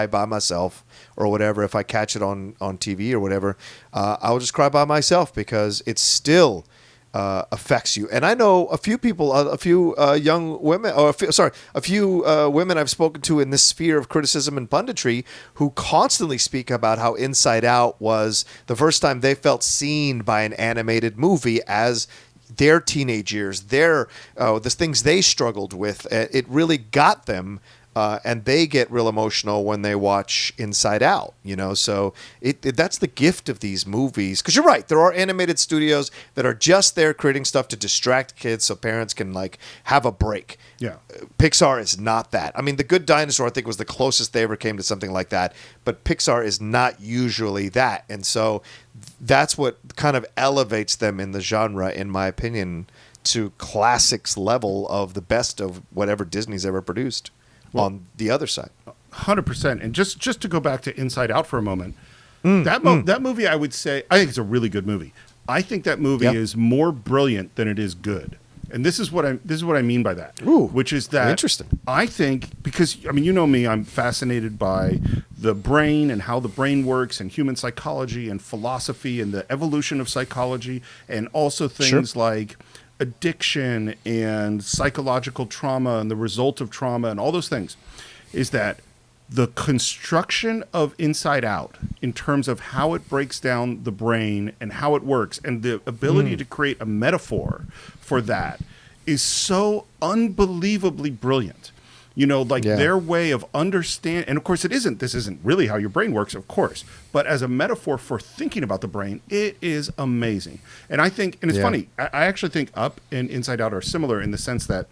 by myself or whatever. If I catch it on TV or whatever, I will just cry by myself because it still affects you. And I know a few people, a few young women, a few women I've spoken to in this sphere of criticism and punditry who constantly speak about how Inside Out was the first time they felt seen by an animated movie as their teenage years, the things they struggled with. It really got them, and they get real emotional when they watch Inside Out. So that's the gift of these movies. Because you're right, there are animated studios that are just there creating stuff to distract kids so parents can have a break. Yeah, Pixar is not that. I mean, The Good Dinosaur I think was the closest they ever came to something like that, but Pixar is not usually that, and so that's what kind of elevates them in the genre, in my opinion, to classics level of the best of whatever Disney's ever produced. On the other side, 100%. And just to go back to Inside Out for a moment, that movie, I would say, I think it's a really good movie. I think that movie is more brilliant than it is good. And this is what I mean by that. Ooh, which is that interesting. I think, because I mean, you know me, I'm fascinated by the brain and how the brain works and human psychology and philosophy and the evolution of psychology, and also things like addiction and psychological trauma and the result of trauma and all those things. Is that the construction of Inside Out in terms of how it breaks down the brain and how it works and the ability to create a metaphor for that is so unbelievably brilliant. Their way of understanding, and of course this isn't really how your brain works, of course, but as a metaphor for thinking about the brain, it is amazing. And I think, and it's funny, I actually think Up and Inside Out are similar in the sense that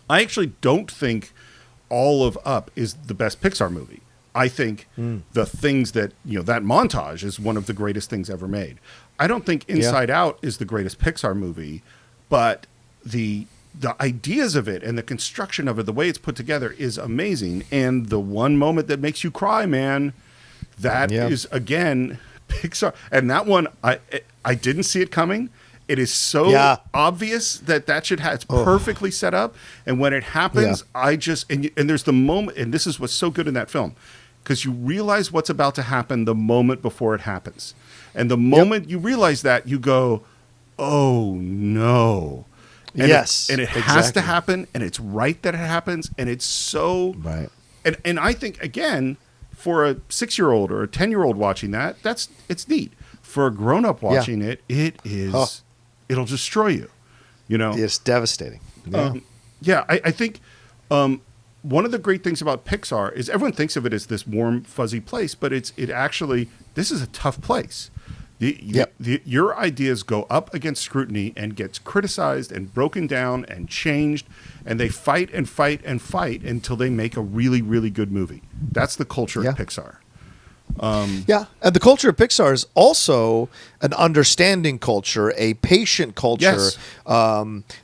I actually don't think all of Up is the best Pixar movie. I think the things that, that montage is one of the greatest things ever made. I don't think Inside Out is the greatest Pixar movie, but the ideas of it and the construction of it, the way it's put together is amazing. And the one moment that makes you cry, man, that is, again, Pixar. And that one, I didn't see it coming. It is so obvious that should have, it's perfectly set up. And when it happens, I just, and there's the moment, and this is what's so good in that film, because you realize what's about to happen the moment before it happens. And the moment you realize that, you go, oh no. And it has to happen, and it's right that it happens, and it's so right. And I think, again, for a 6-year-old or a 10-year-old watching that, it's neat. For a grown-up watching it is it'll destroy you. You know, It's devastating. Yeah. I think one of the great things about Pixar is everyone thinks of it as this warm, fuzzy place, but this is a tough place. Your ideas go up against scrutiny and gets criticized and broken down and changed, and they fight and fight and fight until they make a really, really good movie. That's the culture of Pixar. And the culture of Pixar is also an understanding culture, a patient culture. Yes.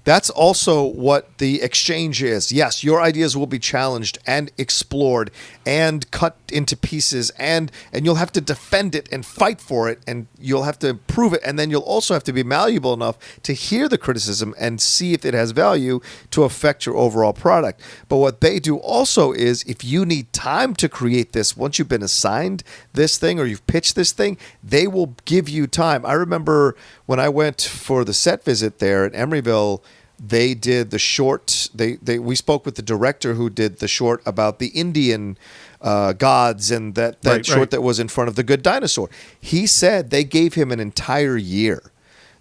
That's also what the exchange is. Yes, your ideas will be challenged and explored and cut into pieces, and you'll have to defend it and fight for it, and you'll have to improve it, and then you'll also have to be malleable enough to hear the criticism and see if it has value to affect your overall product. But what they do also is, if you need time to create this, once you've been assigned this thing or you've pitched this thing, they will give you time. I remember when I went for the set visit there at Emeryville, they did the short. We spoke with the director who did the short about the Indian gods and that short that was in front of The Good Dinosaur. He said they gave him an entire year.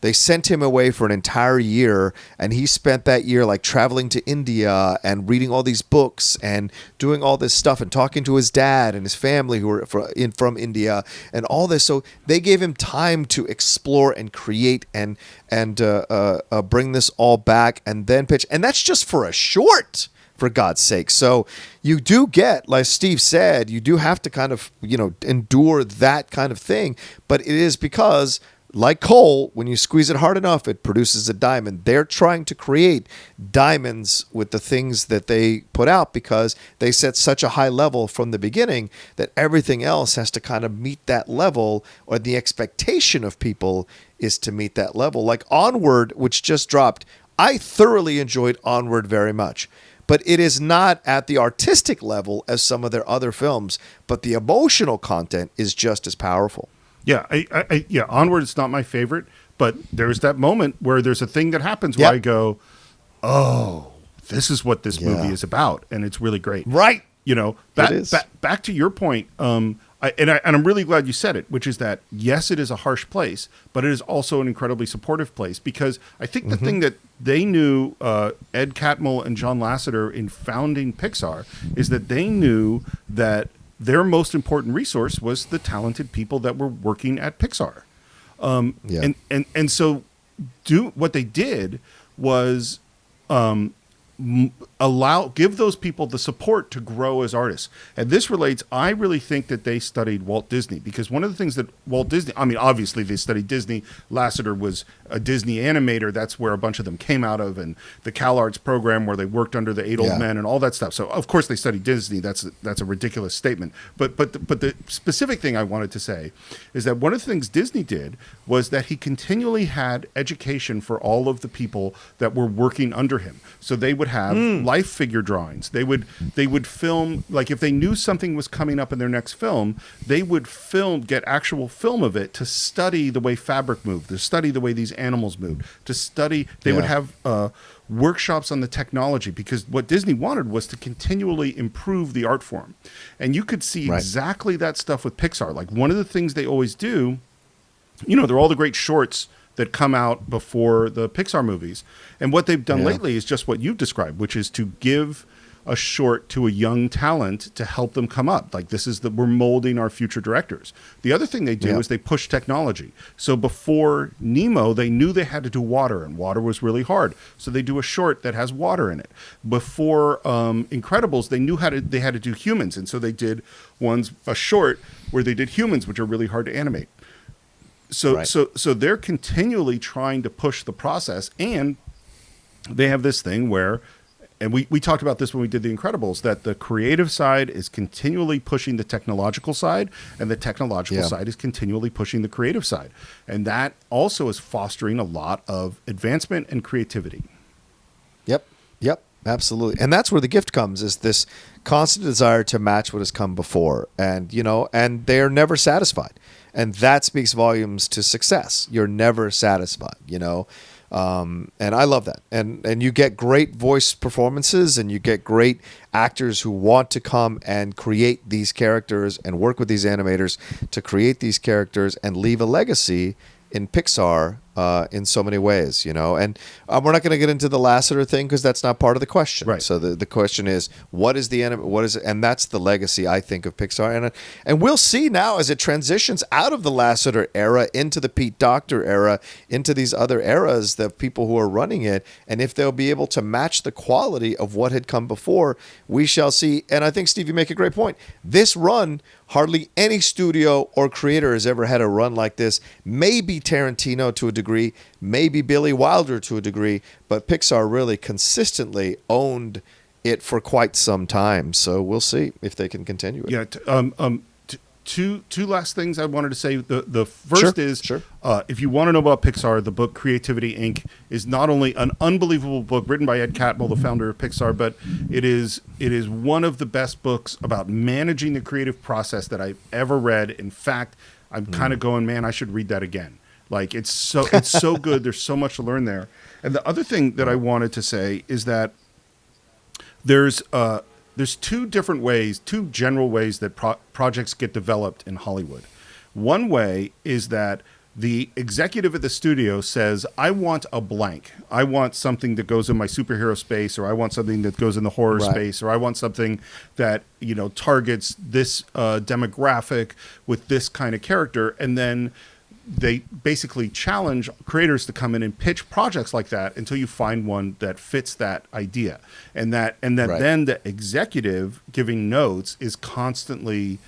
They sent him away for an entire year, and he spent that year like traveling to India and reading all these books and doing all this stuff and talking to his dad and his family who were from India and all this. So they gave him time to explore and create and bring this all back and then pitch. And that's just for a short, for God's sake. So you do get, like Steve said, you do have to kind of, endure that kind of thing. But it is because, like coal, when you squeeze it hard enough, it produces a diamond. They're trying to create diamonds with the things that they put out because they set such a high level from the beginning that everything else has to kind of meet that level, or the expectation of people is to meet that level. Like Onward, which just dropped, I thoroughly enjoyed Onward very much. But it is not at the artistic level as some of their other films, but the emotional content is just as powerful. Yeah, Onward is not my favorite, but there's that moment where there's a thing that happens where I go, oh, this is what this movie is about, and it's really great. Right. Back to your point, I'm really glad you said it, which is that, yes, it is a harsh place, but it is also an incredibly supportive place, because I think the thing that they knew, Ed Catmull and John Lasseter, in founding Pixar, is that they knew that their most important resource was the talented people that were working at Pixar. And so what they did was give those people the support to grow as artists. And this relates, I really think that they studied Walt Disney, because one of the things that Walt Disney, I mean, obviously they studied Disney. Lasseter was a Disney animator. That's where a bunch of them came out of, and the CalArts program where they worked under the 8 Old Men and all that stuff. So of course they studied Disney. That's a ridiculous statement. But the specific thing I wanted to say is that one of the things Disney did was that he continually had education for all of the people that were working under him. So they would have life figure drawings. They would film, like if they knew something was coming up in their next film, they would get actual film of it to study the way fabric moved, to study the way these animals moved, to study. They would have workshops on the technology, because what Disney wanted was to continually improve the art form. And you could see exactly that stuff with Pixar. Like one of the things they always do, there are all the great shorts that come out before the Pixar movies. And what they've done lately is just what you've described, which is to give a short to a young talent to help them come up. Like we're molding our future directors. The other thing they do is they push technology. So before Nemo, they knew they had to do water, and water was really hard. So they do a short that has water in it. Before Incredibles, they knew they had to do humans. And so they did a short where they did humans, which are really hard to animate. So they're continually trying to push the process, and they have this thing where, and we talked about this when we did The Incredibles, that the creative side is continually pushing the technological side, and the technological side is continually pushing the creative side. And that also is fostering a lot of advancement and creativity. Yep, absolutely. And that's where the gift comes, is this constant desire to match what has come before. And, and they're never satisfied. And that speaks volumes to success. You're never satisfied, and I love that. And you get great voice performances, and you get great actors who want to come and create these characters and work with these animators to create these characters and leave a legacy in Pixar in so many ways, you know. And we're not going to get into the Lasseter thing because that's not part of the question. Right. So the question is, what is the enemy? What is it? And that's the legacy, I think, of Pixar. And we'll see now as it transitions out of the Lasseter era into the Pete Docter era, into these other eras, the people who are running it, and if they'll be able to match the quality of what had come before, we shall see. And I think, Steve, you make a great point. This run, hardly any studio or creator has ever had a run like this. Maybe Tarantino to a degree, maybe Billy Wilder to a degree, but Pixar really consistently owned it for quite some time. So we'll see if they can continue it. Yeah. Two last things I wanted to say. The first Sure, is, sure. If you want to know about Pixar, the book Creativity Inc. is not only an unbelievable book written by Ed Catmull, the founder of Pixar, but it is one of the best books about managing the creative process that I've ever read. In fact, I'm kind of going, man, I should read that again. Like it's so good. There's so much to learn there. And the other thing that I wanted to say is that there's two general ways that projects get developed in Hollywood. One way is that the executive at the studio says, I want a blank. I want something that goes in my superhero space, or I want something that goes in the horror space, or I want something that, you know, targets this demographic with this kind of character. And then they basically challenge creators to come in and pitch projects like that until you find one that fits that idea. And that then the executive giving notes is constantly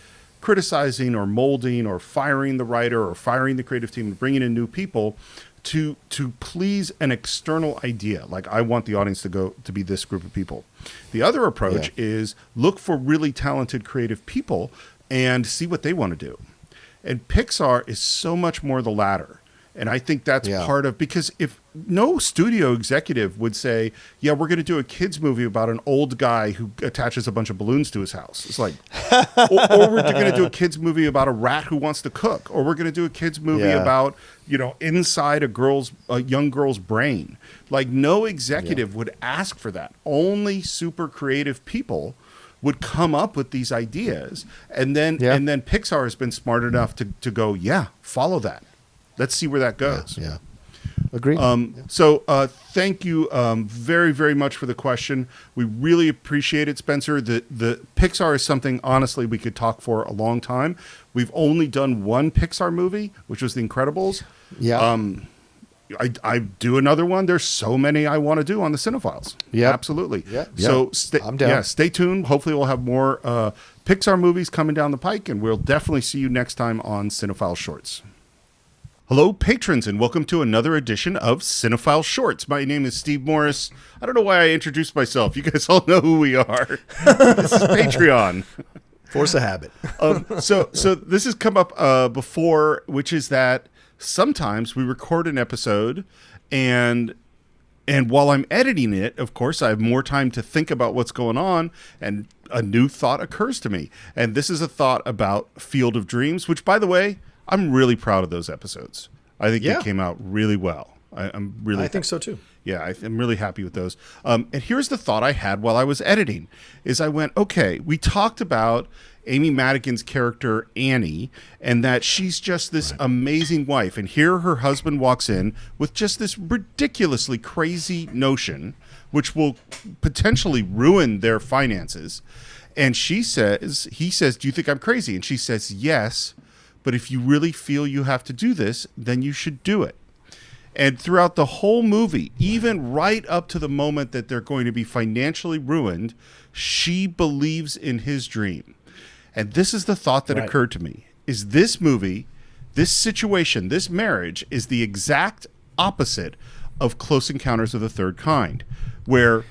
criticizing or molding or firing the writer or firing the creative team and bringing in new people to please an external idea. Like, I want the audience to be this group of people. The other approach is look for really talented creative people and see what they want to do. And Pixar is so much more the latter. And I think that's part of, because if no studio executive would say, yeah, we're going to do a kid's movie about an old guy who attaches a bunch of balloons to his house. It's like, or we're going to do a kid's movie about a rat who wants to cook, or we're going to do a kid's movie about, you know, inside a young girl's brain. Like, no executive would ask for that. Only super creative people would come up with these ideas, and then Pixar has been smart enough to go, follow that. Let's see where that goes. Yeah. Agreed. So thank you very, very much for the question. We really appreciate it, Spencer. The Pixar is something, honestly, we could talk for a long time. We've only done one Pixar movie, which was The Incredibles. Yeah. I do another one. There's so many I want to do on the Cine-Files. Yeah, absolutely. Yeah. So I'm down. Stay tuned. Hopefully we'll have more Pixar movies coming down the pike, and we'll definitely see you next time on Cine-Files Shorts. Hello, patrons, and welcome to another edition of Cine-Files Shorts. My name is Steve Morris. I don't know why I introduced myself. You guys all know who we are. This is Patreon. Force of habit. So this has come up before, which is that sometimes we record an episode, and while I'm editing it, of course, I have more time to think about what's going on, and a new thought occurs to me. And this is a thought about Field of Dreams, which, by the way, I'm really proud of those episodes. I think they came out really well. I think so too. Yeah, I'm really happy with those. And here's the thought I had while I was editing, is I went, okay, we talked about Amy Madigan's character, Annie, and that she's just this amazing wife. And here her husband walks in with just this ridiculously crazy notion, which will potentially ruin their finances. And he says, do you think I'm crazy? And she says, yes, but if you really feel you have to do this, then you should do it. And throughout the whole movie, even right up to the moment that they're going to be financially ruined, she believes in his dream. And this is the thought that occurred to me, is this movie, this situation, this marriage is the exact opposite of Close Encounters of the Third Kind, where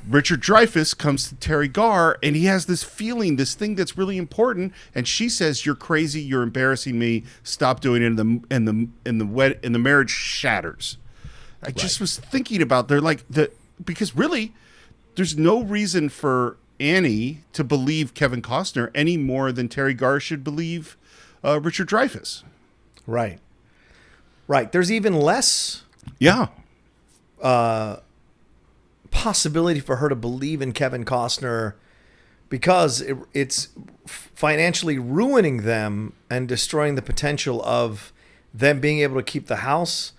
Richard Dreyfuss comes to Terry Garr and he has this feeling, this thing that's really important, and she says, "You're crazy, you're embarrassing me, stop doing it," and the marriage shatters. I just was thinking about because really there's no reason for Annie to believe Kevin Costner any more than Terry Garr should believe Richard Dreyfuss. Right. There's even less possibility for her to believe in Kevin Costner because it's financially ruining them and destroying the potential of them being able to keep the house.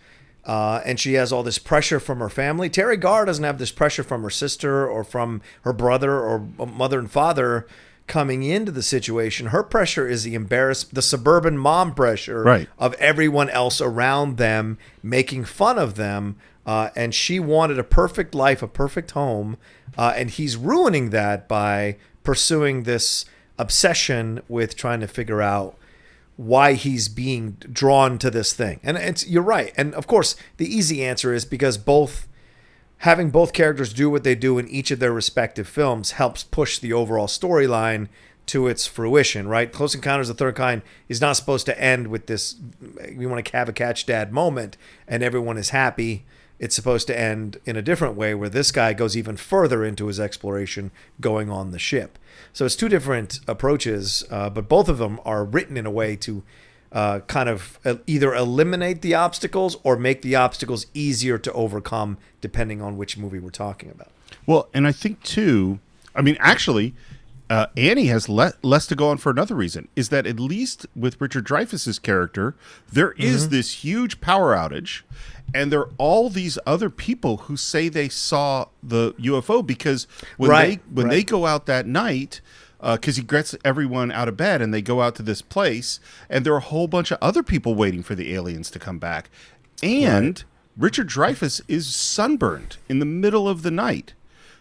and she has all this pressure from her family. Terry Garr doesn't have this pressure from her sister or from her brother or mother and father coming into the situation. Her pressure is the suburban mom pressure Right. of everyone else around them making fun of them. And she wanted a perfect life, a perfect home. And he's ruining that by pursuing this obsession with trying to figure out why he's being drawn to this thing. And you're right. And of course, the easy answer is because having both characters do what they do in each of their respective films helps push the overall storyline to its fruition, right? Close Encounters of the Third Kind is not supposed to end with this, we want to have a catch dad moment and everyone is happy. It's supposed to end in a different way where this guy goes even further into his exploration going on the ship. So it's two different approaches, but both of them are written in a way to kind of either eliminate the obstacles or make the obstacles easier to overcome, depending on which movie we're talking about. Well, and I think too, I mean, actually, Annie has less to go on for another reason, is that at least with Richard Dreyfuss's character, there is this huge power outage, and there are all these other people who say they saw the UFO because when they go out that night, because he gets everyone out of bed and they go out to this place, and there are a whole bunch of other people waiting for the aliens to come back. And Richard Dreyfuss is sunburned in the middle of the night.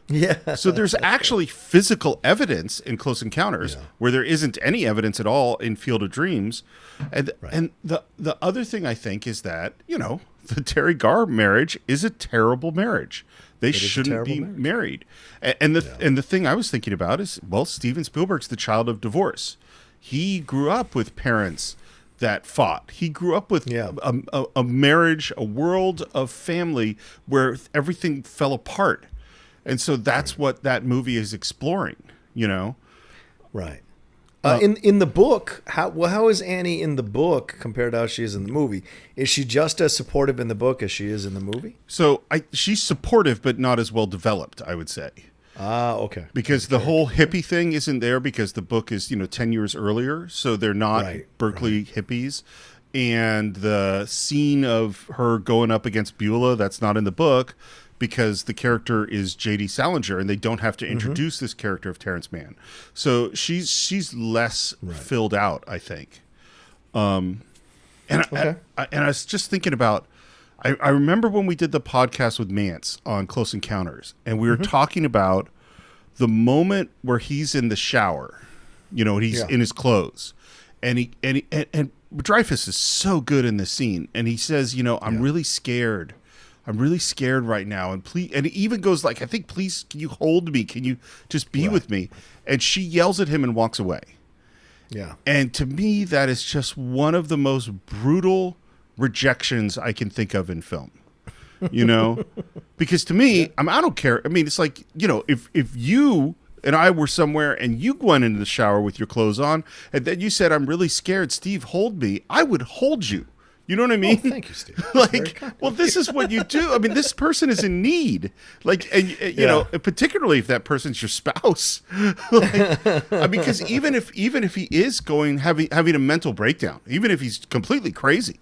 Yeah. So there's actually physical evidence in Close Encounters where there isn't any evidence at all in Field of Dreams. And the other thing I think is that, you know, the Terry Garr marriage is a terrible marriage. They shouldn't be married. And the thing I was thinking about is, well, Steven Spielberg's the child of divorce. He grew up with parents that fought. He grew up with a marriage, a world of family where everything fell apart. And so that's what that movie is exploring, you know? Right. In the book, how is Annie in the book compared to how she is in the movie? Is she just as supportive in the book as she is in the movie? So she's supportive, but not as well developed, I would say. Okay. Because the whole hippie thing isn't there because the book is, 10 years earlier. So they're not Berkeley hippies. And the scene of her going up against Beulah, that's not in the book because the character is J.D. Salinger and they don't have to introduce this character of Terrence Mann. So she's less filled out, I think. And I was just thinking about, I remember when we did the podcast with Mance on Close Encounters, and we were talking about the moment where he's in the shower, he's in his clothes, and Dreyfuss is so good in this scene, and he says, I'm really scared. I'm really scared right now, and please, and he even goes like, I think, please, can you hold me? Can you just be with me? And she yells at him and walks away. Yeah. And to me, that is just one of the most brutal rejections I can think of in film. Because to me, I don't care. I mean, it's like, if you and I were somewhere and you went into the shower with your clothes on, and then you said, I'm really scared, Steve, hold me, I would hold you. You know what I mean? Oh, thank you, Steve. Well, this is what you do. I mean, this person is in need. You know, particularly if that person's your spouse. Because even if he is having a mental breakdown, even if he's completely crazy,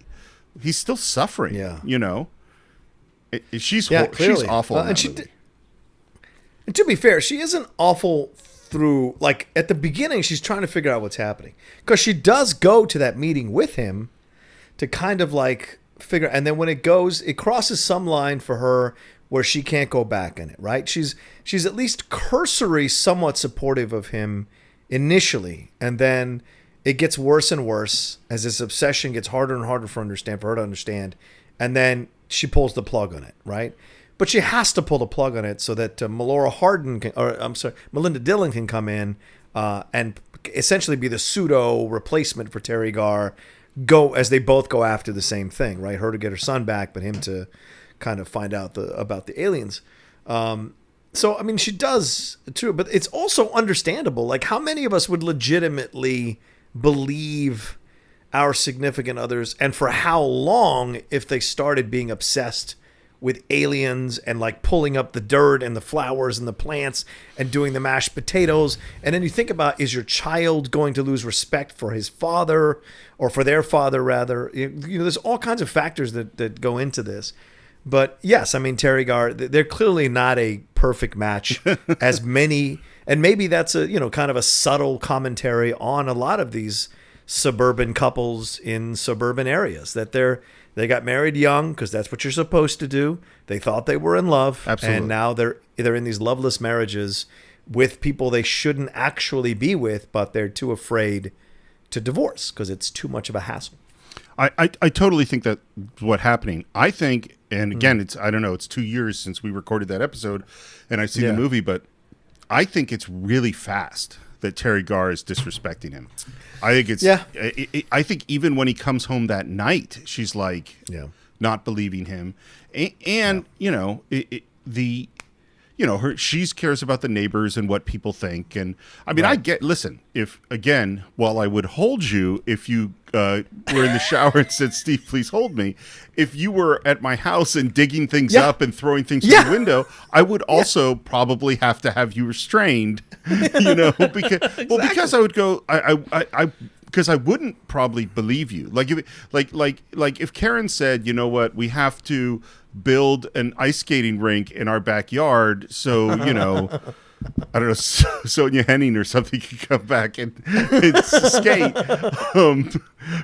he's still suffering. Yeah. She's clearly. awful. And to be fair, she isn't awful through, like, at the beginning, she's trying to figure out what's happening. Because she does go to that meeting with him to kind of like figure, and then when it crosses some line for her where she can't go back in it, right? She's at least cursory somewhat supportive of him initially, and then it gets worse and worse as this obsession gets harder and harder for her to understand, and then she pulls the plug on it, right? But she has to pull the plug on it so that Melinda Dillon can come in and essentially be the pseudo replacement for Terry Garr, as they both go after the same thing, right? Her to get her son back, but him to kind of find out about the aliens. So, I mean, she does too, but it's also understandable. Like, how many of us would legitimately believe our significant others, and for how long, if they started being obsessed with aliens and like pulling up the dirt and the flowers and the plants and doing the mashed potatoes. And then you think about, is your child going to lose respect for his father or for their father rather? There's all kinds of factors that go into this. But yes, I mean, Terry Garr, they're clearly not a perfect match as many. And maybe that's a, kind of a subtle commentary on a lot of these suburban couples in suburban areas, that they got married young because that's what you're supposed to do. They thought they were in love. Absolutely. And now they're in these loveless marriages with people they shouldn't actually be with, but they're too afraid to divorce because it's too much of a hassle. I totally think that's what's happening. I think, and again, I don't know, it's 2 years since we recorded that episode and I've seen the movie, but I think it's really fast that Terry Garr is disrespecting him. I think it's, I think even when he comes home that night, she's like not believing him. And she cares about the neighbors and what people think. And I mean, while I would hold you if you were in the shower and said, Steve, please hold me. If you were at my house and digging things up and throwing things through the window, I would also probably have to have you restrained, because I would go, because I wouldn't probably believe you. Like if Karen said, you know what, we have to build an ice skating rink in our backyard, so I don't know, Sonia Henning or something could come back and skate.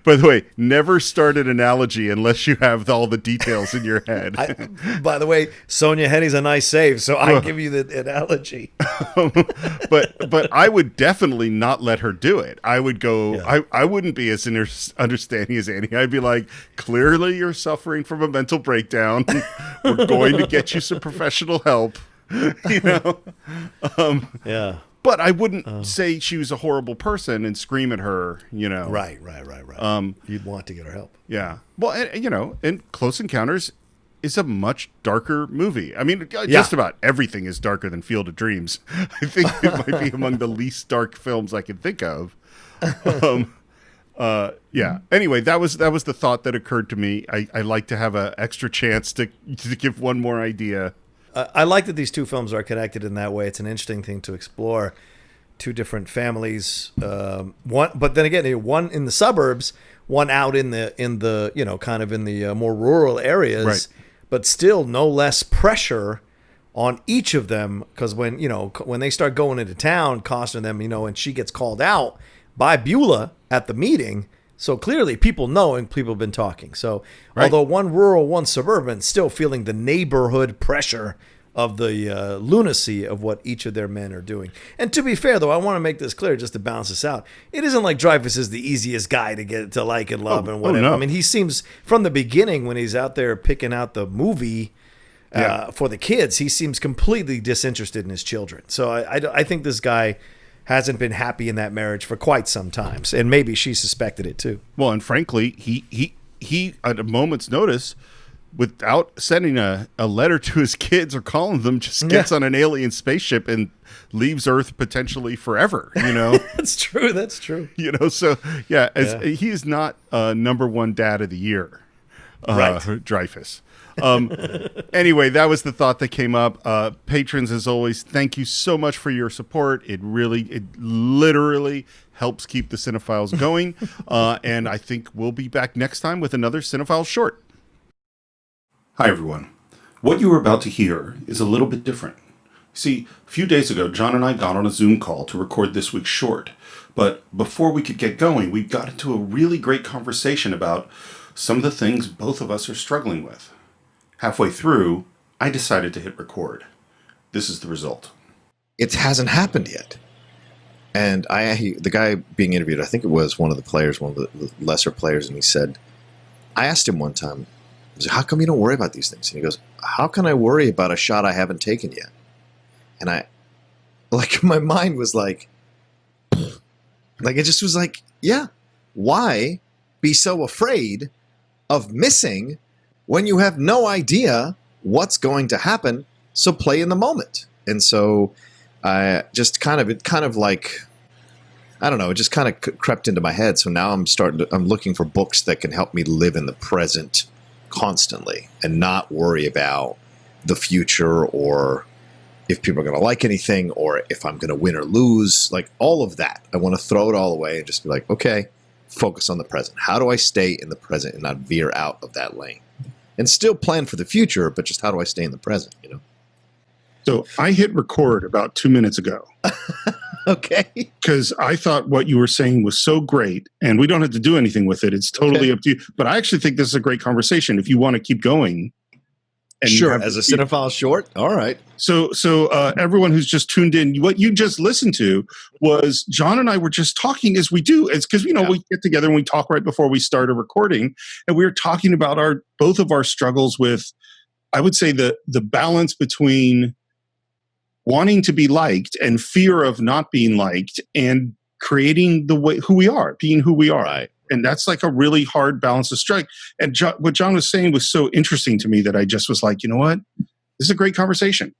By the way, never start an analogy unless you have all the details in your head. By the way, Sonia Henning's a nice save, so I give you the analogy. But I would definitely not let her do it. I would go, I wouldn't be as understanding as Annie. I'd be like, clearly you're suffering from a mental breakdown. We're going to get you some professional help. But I wouldn't say she was a horrible person and scream at her, Right. You'd want to get her help. Yeah. Well, and Close Encounters is a much darker movie. I mean, just about everything is darker than Field of Dreams. I think it might be among the least dark films I can think of. Anyway, that was the thought that occurred to me. I like to have an extra chance to give one more idea. I like that these two films are connected in that way. It's an interesting thing to explore. Two different families, but then again, one in the suburbs, one out in the kind of in the more rural areas, right. But still no less pressure on each of them, because when they start going into town, costing them, and she gets called out by Beulah at the meeting. So clearly people know and people have been talking. So although one rural, one suburban, still feeling the neighborhood pressure of the lunacy of what each of their men are doing. And to be fair, though, I want to make this clear just to balance this out. It isn't like Dreyfuss is the easiest guy to get to like and love and whatever. No. I mean, he seems from the beginning when he's out there picking out the movie for the kids, he seems completely disinterested in his children. So I think this guy hasn't been happy in that marriage for quite some time, and maybe she suspected it too. Well, and frankly, he at a moment's notice, without sending a letter to his kids or calling them, just gets on an alien spaceship and leaves Earth potentially forever. That's true. He is not number one dad of the year, Dreyfuss. Anyway, that was the thought that came up. Patrons, as always, thank you so much for your support. It literally helps keep the Cine-Files going. And I think we'll be back next time with another Cine-Files short. Hi, everyone. What you are about to hear is a little bit different. See, a few days ago, John and I got on a Zoom call to record this week's short. But before we could get going, we got into a really great conversation about some of the things both of us are struggling with. Halfway through, I decided to hit record. This is the result. It hasn't happened yet. And the guy being interviewed, I think it was one of the players, one of the lesser players, and he said, I asked him one time, I said, how come you don't worry about these things? And he goes, how can I worry about a shot I haven't taken yet? And my mind was like it just was like, yeah, why be so afraid of missing when you have no idea what's going to happen? So play in the moment. And so I just it kind of crept into my head. So now I'm looking for books that can help me live in the present constantly and not worry about the future or if people are going to like anything or if I'm going to win or lose, like all of that. I want to throw it all away and just be like, okay, focus on the present. How do I stay in the present and not veer out of that lane? And still plan for the future, but just how do I stay in the present, you know? So I hit record about 2 minutes ago. Okay. Because I thought what you were saying was so great, and we don't have to do anything with it. It's totally up to you. But I actually think this is a great conversation if you want to keep going. And sure, as a Cine-Files short? All right. So everyone who's just tuned in, what you just listened to was John and I were just talking as we do. It's because, we get together and we talk right before we start a recording, and we were talking about both of our struggles with, I would say, the balance between wanting to be liked and fear of not being liked and creating the way who we are, being who we are. Right. And that's like a really hard balance to strike. And what John was saying was so interesting to me that I just was like, you know what? This is a great conversation.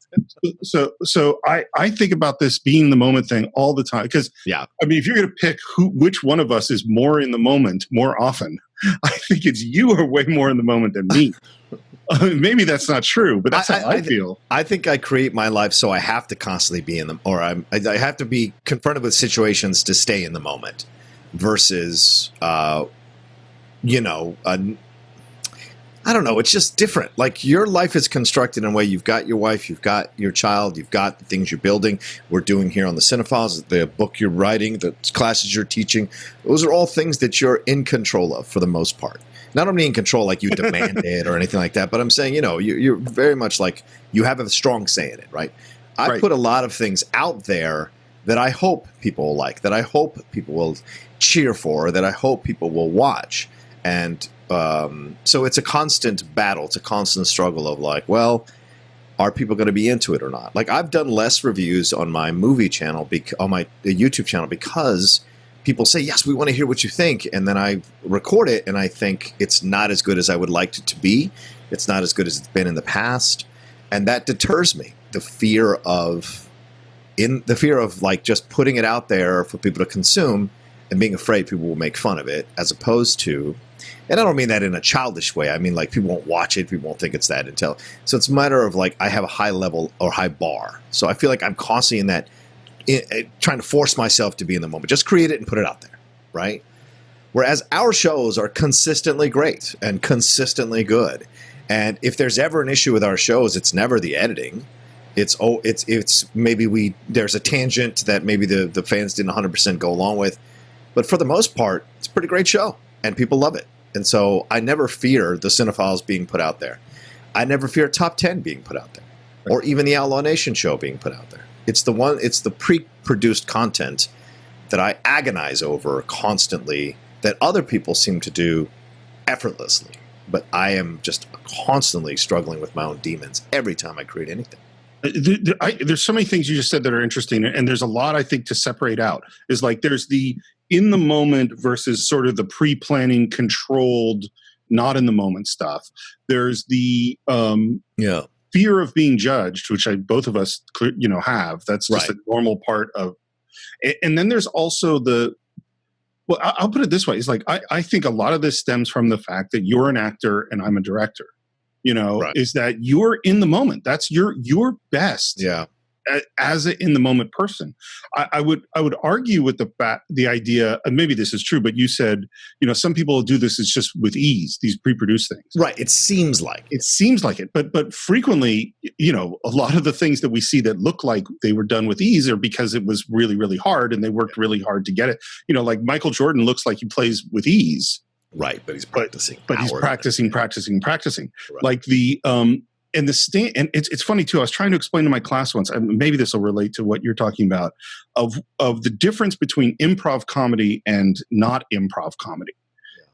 So I think about this being the moment thing all the time. Because, I mean, if you're going to pick which one of us is more in the moment more often, I think it's you are way more in the moment than me. Maybe that's not true, but that's how I feel. I think I create my life so I have to constantly be in them, or I have to be confronted with situations to stay in the moment versus, I don't know. It's just different. Like your life is constructed in a way. You've got your wife, you've got your child, you've got the things you're building. We're doing here on the Cine-Files, the book you're writing, the classes you're teaching. Those are all things that you're in control of for the most part. Not only in control, like you demand it or anything like that, but I'm saying, you're very much like you have a strong say in it, right? I put a lot of things out there that I hope people will like, that I hope people will cheer for, that I hope people will watch. And so it's a constant battle. It's a constant struggle of like, well, are people going to be into it or not? Like I've done less reviews on my movie channel, on my YouTube channel, because people say, yes, we want to hear what you think. And then I record it and I think it's not as good as I would like it to be. It's not as good as it's been in the past. And that deters me. The fear of like just putting it out there for people to consume and being afraid people will make fun of it, as opposed to, and I don't mean that in a childish way. I mean, like people won't watch it. People won't think it's that intelligent. So it's a matter of like, I have a high level or high bar. So I feel like I'm constantly in that, trying to force myself to be in the moment. Just create it and put it out there, right? Whereas our shows are consistently great and consistently good. And if there's ever an issue with our shows, it's never the editing. It's maybe there's a tangent that maybe the fans didn't 100% go along with. But for the most part, it's a pretty great show and people love it. And so I never fear the Cine-Files being put out there. I never fear Top 10 being put out there, or even the Outlaw Nation show being put out there. It's the pre-produced content that I agonize over constantly that other people seem to do effortlessly. But I am just constantly struggling with my own demons every time I create anything. There's so many things you just said that are interesting, and there's a lot I think to separate out. Is like there's the in the moment versus sort of the pre-planning, controlled, not in the moment stuff. There's the fear of being judged, which both of us have. That's just a normal part of. And then there's also well, I'll put it this way: it's like I think a lot of this stems from the fact that you're an actor and I'm a director. Is that you're in the moment. That's your best. As an in the moment person. I would argue with the idea, and maybe this is true, but you said, some people do this, it's just with ease, these pre-produced things. Right. It seems like it. But frequently, a lot of the things that we see that look like they were done with ease are because it was really, really hard and they worked really hard to get it. Like Michael Jordan looks like he plays with ease. Right. But he's practicing. But he's practicing. Right. Like and it's funny too. I was trying to explain to my class once, and maybe this will relate to what you're talking about, of the difference between improv comedy and not improv comedy.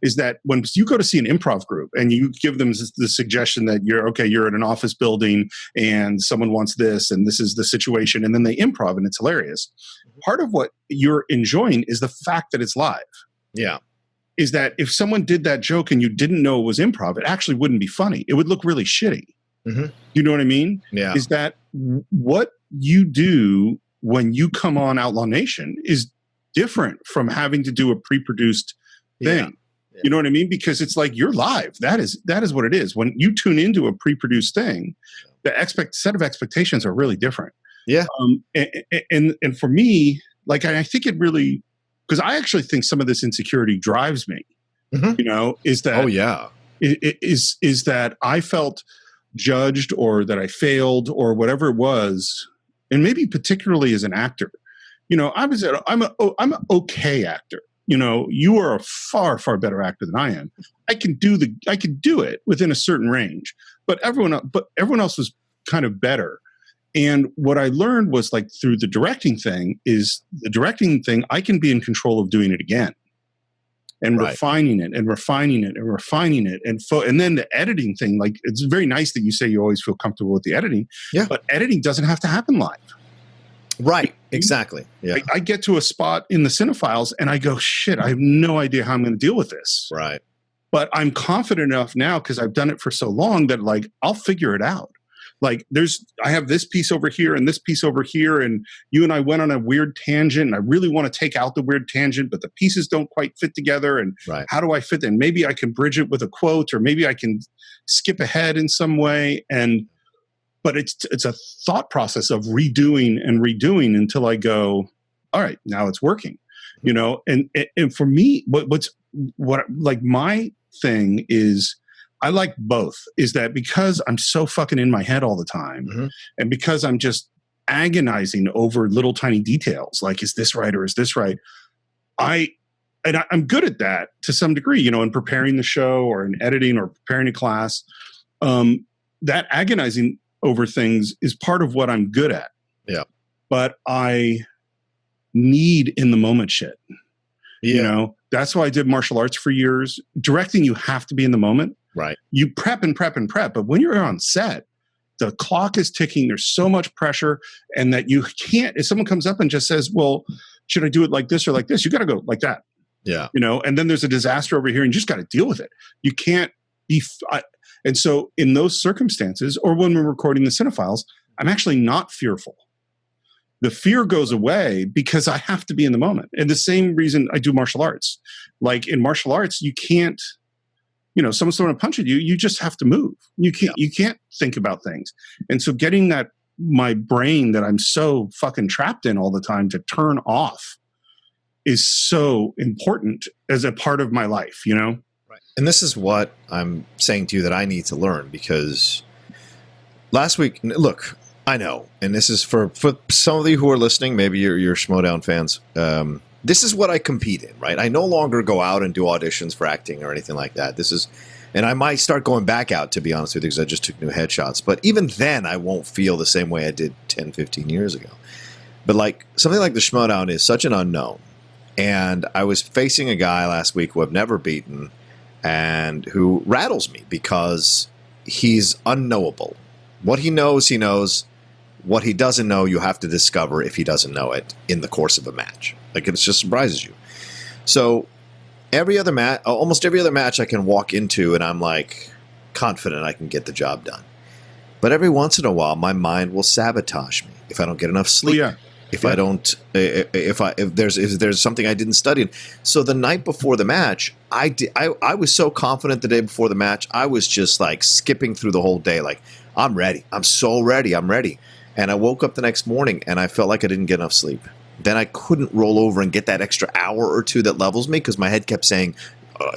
Is that when you go to see an improv group and you give them the suggestion that you're in an office building and someone wants this and this is the situation, and then they improv and it's hilarious. Part of what you're enjoying is the fact that it's live. Yeah. Is that if someone did that joke and you didn't know it was improv, it actually wouldn't be funny. It would look really shitty. Mm-hmm. You know what I mean? Yeah. Is that what you do when you come on Outlaw Nation is different from having to do a pre-produced thing. You know what I mean? Because it's like you're live. That is what it is. When you tune into a pre-produced thing, the set of expectations are really different. Yeah. And for me, like I think it really, because I actually think some of this insecurity drives me. Mhm. You know, is that is that I felt judged or that I failed or whatever it was, and maybe particularly as an actor. You know, I'm an okay actor. You know, you are a far, far better actor than I am. I can do it within a certain range, but everyone else was kind of better. And what I learned was like through the directing thing, I can be in control of doing it again and refining it and refining it and refining it. And then the editing thing, like it's very nice that you say you always feel comfortable with the editing, but editing doesn't have to happen live. Right. Exactly. Yeah. I get to a spot in the Cine-Files and I go, shit, I have no idea how I'm going to deal with this. Right. But I'm confident enough now because I've done it for so long that like, I'll figure it out. Like I have this piece over here and this piece over here. And you and I went on a weird tangent and I really want to take out the weird tangent, but the pieces don't quite fit together. And how do I fit them? Maybe I can bridge it with a quote or maybe I can skip ahead in some way. But it's a thought process of redoing and until I go, all right, now it's working, you know? And for me, what like my thing is I like both is that because I'm so fucking in my head all the time and because I'm just agonizing over little tiny details, like, is this right or is this right? I'm good at that to some degree, you know, in preparing the show or in editing or preparing a class. That agonizing over things is part of what I'm good at. Yeah. But I need in the moment shit. Yeah. You know, that's why I did martial arts for years. Directing, you have to be in the moment. Right. You prep and prep and prep. But when you're on set, the clock is ticking. There's so much pressure and that you can't, if someone comes up and just says, well, should I do it like this or like this? You got to go like that. Yeah. You know, and then there's a disaster over here and you just got to deal with it. You can't be, and so in those circumstances, or when we're recording the Cine-Files, I'm actually not fearful. The fear goes away because I have to be in the moment. And the same reason I do martial arts. Like in martial arts, you can't, you know, someone's throwing a punch at you, you just have to move. You can't think about things. And so getting that, my brain that I'm so fucking trapped in all the time to turn off is so important as a part of my life, you know? And this is what I'm saying to you that I need to learn because last week, look, I know, and this is for some of you who are listening, maybe you're Schmodown fans. This is what I compete in, right? I no longer go out and do auditions for acting or anything like that. And I might start going back out, to be honest with you, because I just took new headshots. But even then, I won't feel the same way I did 10, 15 years ago. But like something like the Schmodown is such an unknown. And I was facing a guy last week who I've never beaten, and who rattles me because he's unknowable. What he knows, he knows. What he doesn't know, you have to discover if he doesn't know it in the course of a match. Like, it just surprises you. So almost every other match I can walk into and I'm like confident I can get the job done. But every once in a while, my mind will sabotage me if I don't get enough sleep. Oh, yeah. If there's something I didn't study. So the night before the match, I was so confident the day before the match. I was just like skipping through the whole day. Like, I'm ready. I'm so ready. I'm ready. And I woke up the next morning and I felt like I didn't get enough sleep. Then I couldn't roll over and get that extra hour or two that levels me because my head kept saying,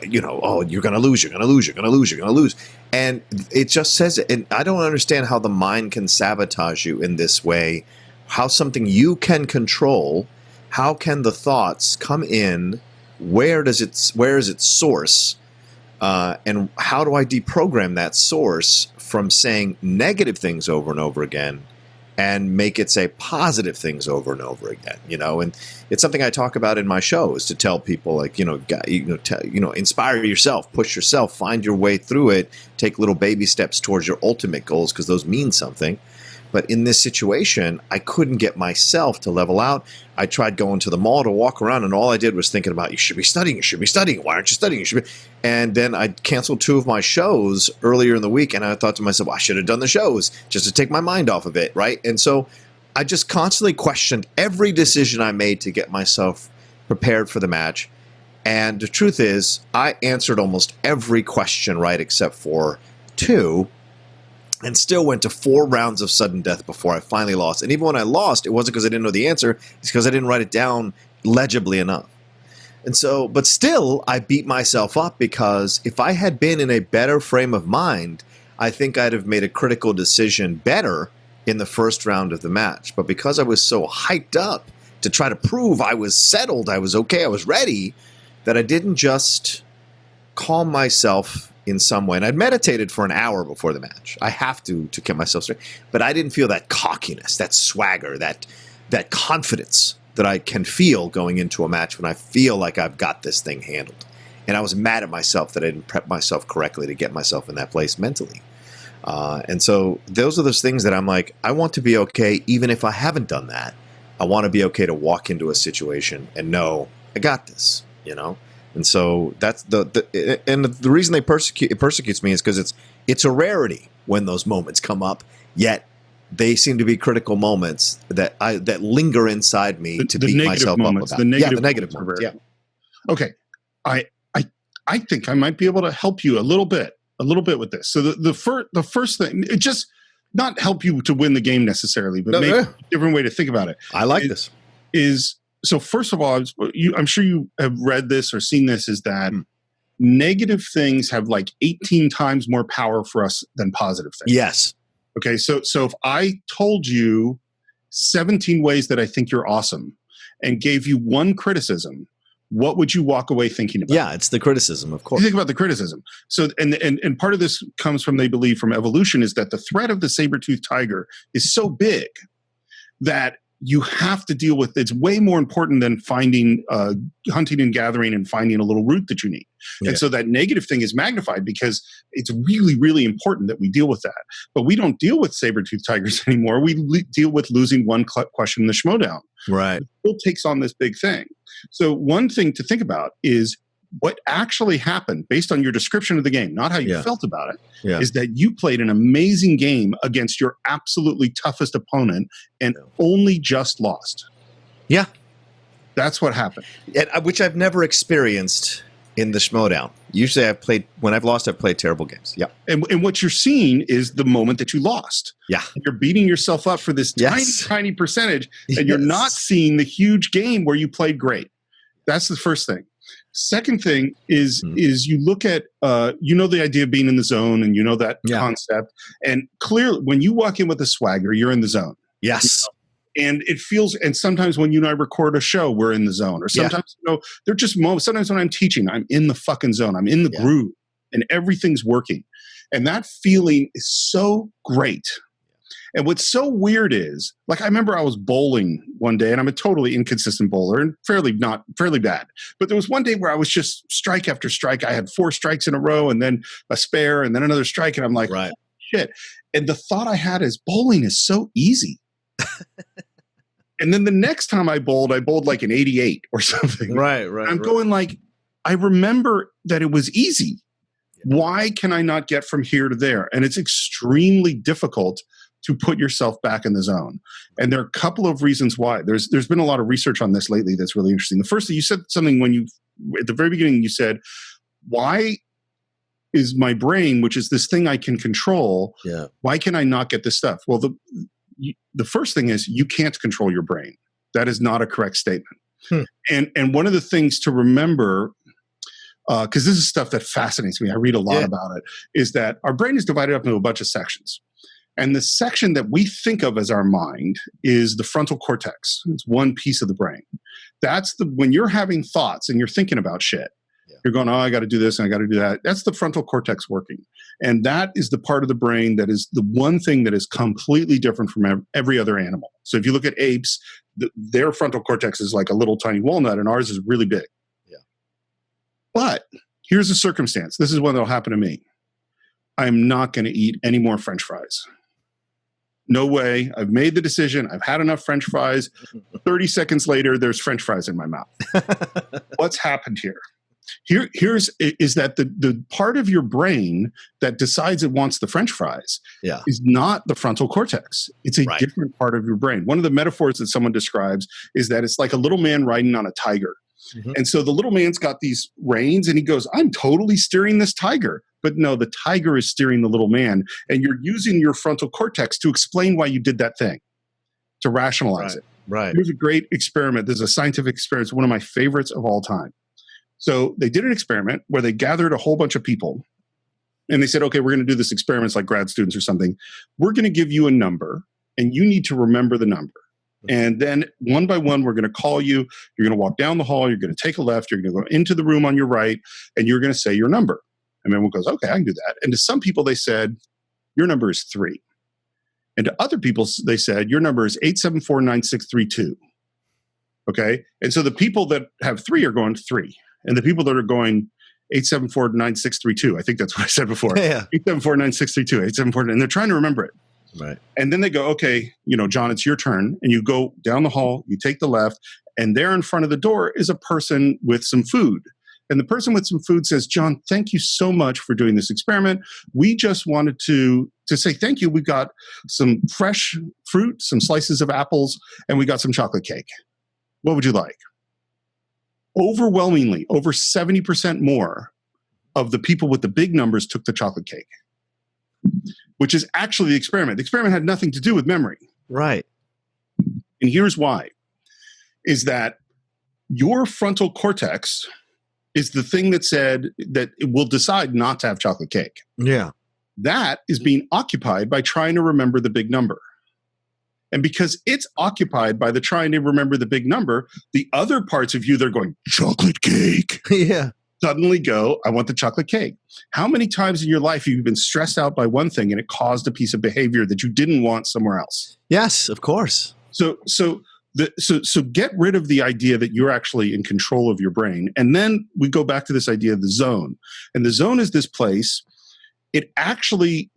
you're going to lose, you're going to lose, you're going to lose, you're going to lose. And it just says it. And I don't understand how the mind can sabotage you in this way. How something you can control, how can the thoughts come in? Where is its source? And how do I deprogram that source from saying negative things over and over again and make it say positive things over and over again? You know, and it's something I talk about in my show is to tell people like, inspire yourself, push yourself, find your way through it, take little baby steps towards your ultimate goals because those mean something. But in this situation, I couldn't get myself to level out. I tried going to the mall to walk around, and all I did was thinking about, you should be studying, you should be studying. Why aren't you studying? You should be. And then I canceled 2 of my shows earlier in the week, and I thought to myself, I should have done the shows just to take my mind off of it, right? And so I just constantly questioned every decision I made to get myself prepared for the match. And the truth is, I answered almost every question right except for 2, and still went to 4 rounds of sudden death before I finally lost. And even when I lost, it wasn't because I didn't know the answer, it's because I didn't write it down legibly enough. And so, but still, I beat myself up, because if I had been in a better frame of mind, I think I'd have made a critical decision better in the first round of the match. But because I was so hyped up to try to prove I was settled, I was okay, I was ready, that I didn't just calm myself in some way. And I'd meditated for an hour before the match. I have to get myself straight. But I didn't feel that cockiness, that swagger, that confidence that I can feel going into a match when I feel like I've got this thing handled. And I was mad at myself that I didn't prep myself correctly to get myself in that place mentally. And so those are those things that I'm like, I want to be okay even if I haven't done that. I want to be okay to walk into a situation and know I got this, you know? And so that's the reason it persecutes me is because it's a rarity when those moments come up, yet they seem to be critical moments that linger inside me to beat myself up about. The negative moments. Yeah. Okay. I think I might be able to help you a little bit with this. So the first thing, it just not help you to win the game necessarily, but maybe a different way to think about it. I like this. So first of all, I'm sure you have read this or seen this, is that negative things have like 18 times more power for us than positive things. Yes. Okay. So if I told you 17 ways that I think you're awesome and gave you one criticism, what would you walk away thinking about? Yeah, it's the criticism, of course. You think about the criticism. So, and part of this comes from, they believe, from evolution, is that the threat of the saber-toothed tiger is so big that you have to deal with. It's way more important than finding, hunting and gathering and finding a little root that you need. Yeah. And so that negative thing is magnified because it's really, really important that we deal with that. But we don't deal with saber-toothed tigers anymore. We deal with losing one question in the schmodown. Right. It still takes on this big thing. So one thing to think about is what actually happened based on your description of the game, not how you felt about it, is that you played an amazing game against your absolutely toughest opponent and only just lost. Yeah. That's what happened. Which I've never experienced in the schmodown. Usually when I've lost, I've played terrible games. Yeah. And what you're seeing is the moment that you lost. Yeah. You're beating yourself up for this tiny percentage, and you're not seeing the huge game where you played great. That's the first thing. Second thing is you look at, the idea of being in the zone, and that concept. And clearly, when you walk in with a swagger, you're in the zone. Yes. And it feels, and sometimes when you and I record a show, we're in the zone. Or sometimes, they're just moments. Sometimes when I'm teaching, I'm in the fucking zone. I'm in the groove, and everything's working. And that feeling is so great. And what's so weird is, like, I remember I was bowling one day, and I'm a totally inconsistent bowler and fairly bad. But there was one day where I was just strike after strike. I had 4 strikes in a row, and then a spare, and then another strike. And I'm like, right. Shit. And the thought I had is, bowling is so easy. And then the next time I bowled like an 88 or something. Right. I'm going like, I remember that it was easy. Why can I not get from here to there? And it's extremely difficult to put yourself back in the zone. And there are a couple of reasons why. There's been a lot of research on this lately that's really interesting. The first thing, you said something at the very beginning, you said, why is my brain, which is this thing I can control, why can I not get this stuff? Well, the first thing is, you can't control your brain. That is not a correct statement. And one of the things to remember, because this is stuff that fascinates me, I read a lot about it, is that our brain is divided up into a bunch of sections. And the section that we think of as our mind is the frontal cortex. It's one piece of the brain. That's when you're having thoughts and you're thinking about shit. You're going, I got to do this and I got to do that. That's the frontal cortex working. And that is the part of the brain that is the one thing that is completely different from every other animal. So if you look at apes, their frontal cortex is like a little tiny walnut, and ours is really big. Yeah. But here's a circumstance. This is one that will happen to me. I'm not going to eat any more French fries. No way. I've made the decision. I've had enough French fries. 30 seconds later, there's French fries in my mouth. What's happened here? Is that the part of your brain that decides it wants the French fries is not the frontal cortex. It's a different part of your brain. One of the metaphors that someone describes is that it's like a little man riding on a tiger. Mhm. And so the little man's got these reins and he goes, I'm totally steering this tiger. But no, the tiger is steering the little man. And you're using your frontal cortex to explain why you did that thing, to rationalize it. Right. Here's a great experiment. This is a scientific experiment. It's one of my favorites of all time. So they did an experiment where they gathered a whole bunch of people and they said, okay, we're going to do this experiment like grad students or something. We're going to give you a number and you need to remember the number. And then one by one, we're going to call you. You're going to walk down the hall. You're going to take a left. You're going to go into the room on your right and you're going to say your number. And everyone goes, okay, I can do that. And to some people, they said, your number is 3. And to other people, they said, your number is 8749632. Okay. And so the people that have 3 are going 3. And the people that are going 8749632, I think that's what I said before. Yeah. 8749632, 874, and they're trying to remember it. Right. And then they go, okay, John, it's your turn. And you go down the hall, you take the left, and there in front of the door is a person with some food. And the person with some food says, John, thank you so much for doing this experiment. We just wanted to say thank you. We got some fresh fruit, some slices of apples, and we got some chocolate cake. What would you like? Overwhelmingly, over 70% more of the people with the big numbers took the chocolate cake, which is actually the experiment. The experiment had nothing to do with memory. Right. And here's why, is that your frontal cortex is the thing that said that it will decide not to have chocolate cake. Yeah. That is being occupied by trying to remember the big number. And because it's occupied by the trying to remember the big number, the other parts of you that are going, chocolate cake, Yeah. suddenly go, I want the chocolate cake. How many times in your life have you been stressed out by one thing and it caused a piece of behavior that you didn't want somewhere else? Yes, of course. So get rid of the idea that you're actually in control of your brain. And then we go back to this idea of the zone. And the zone is this place. It actually,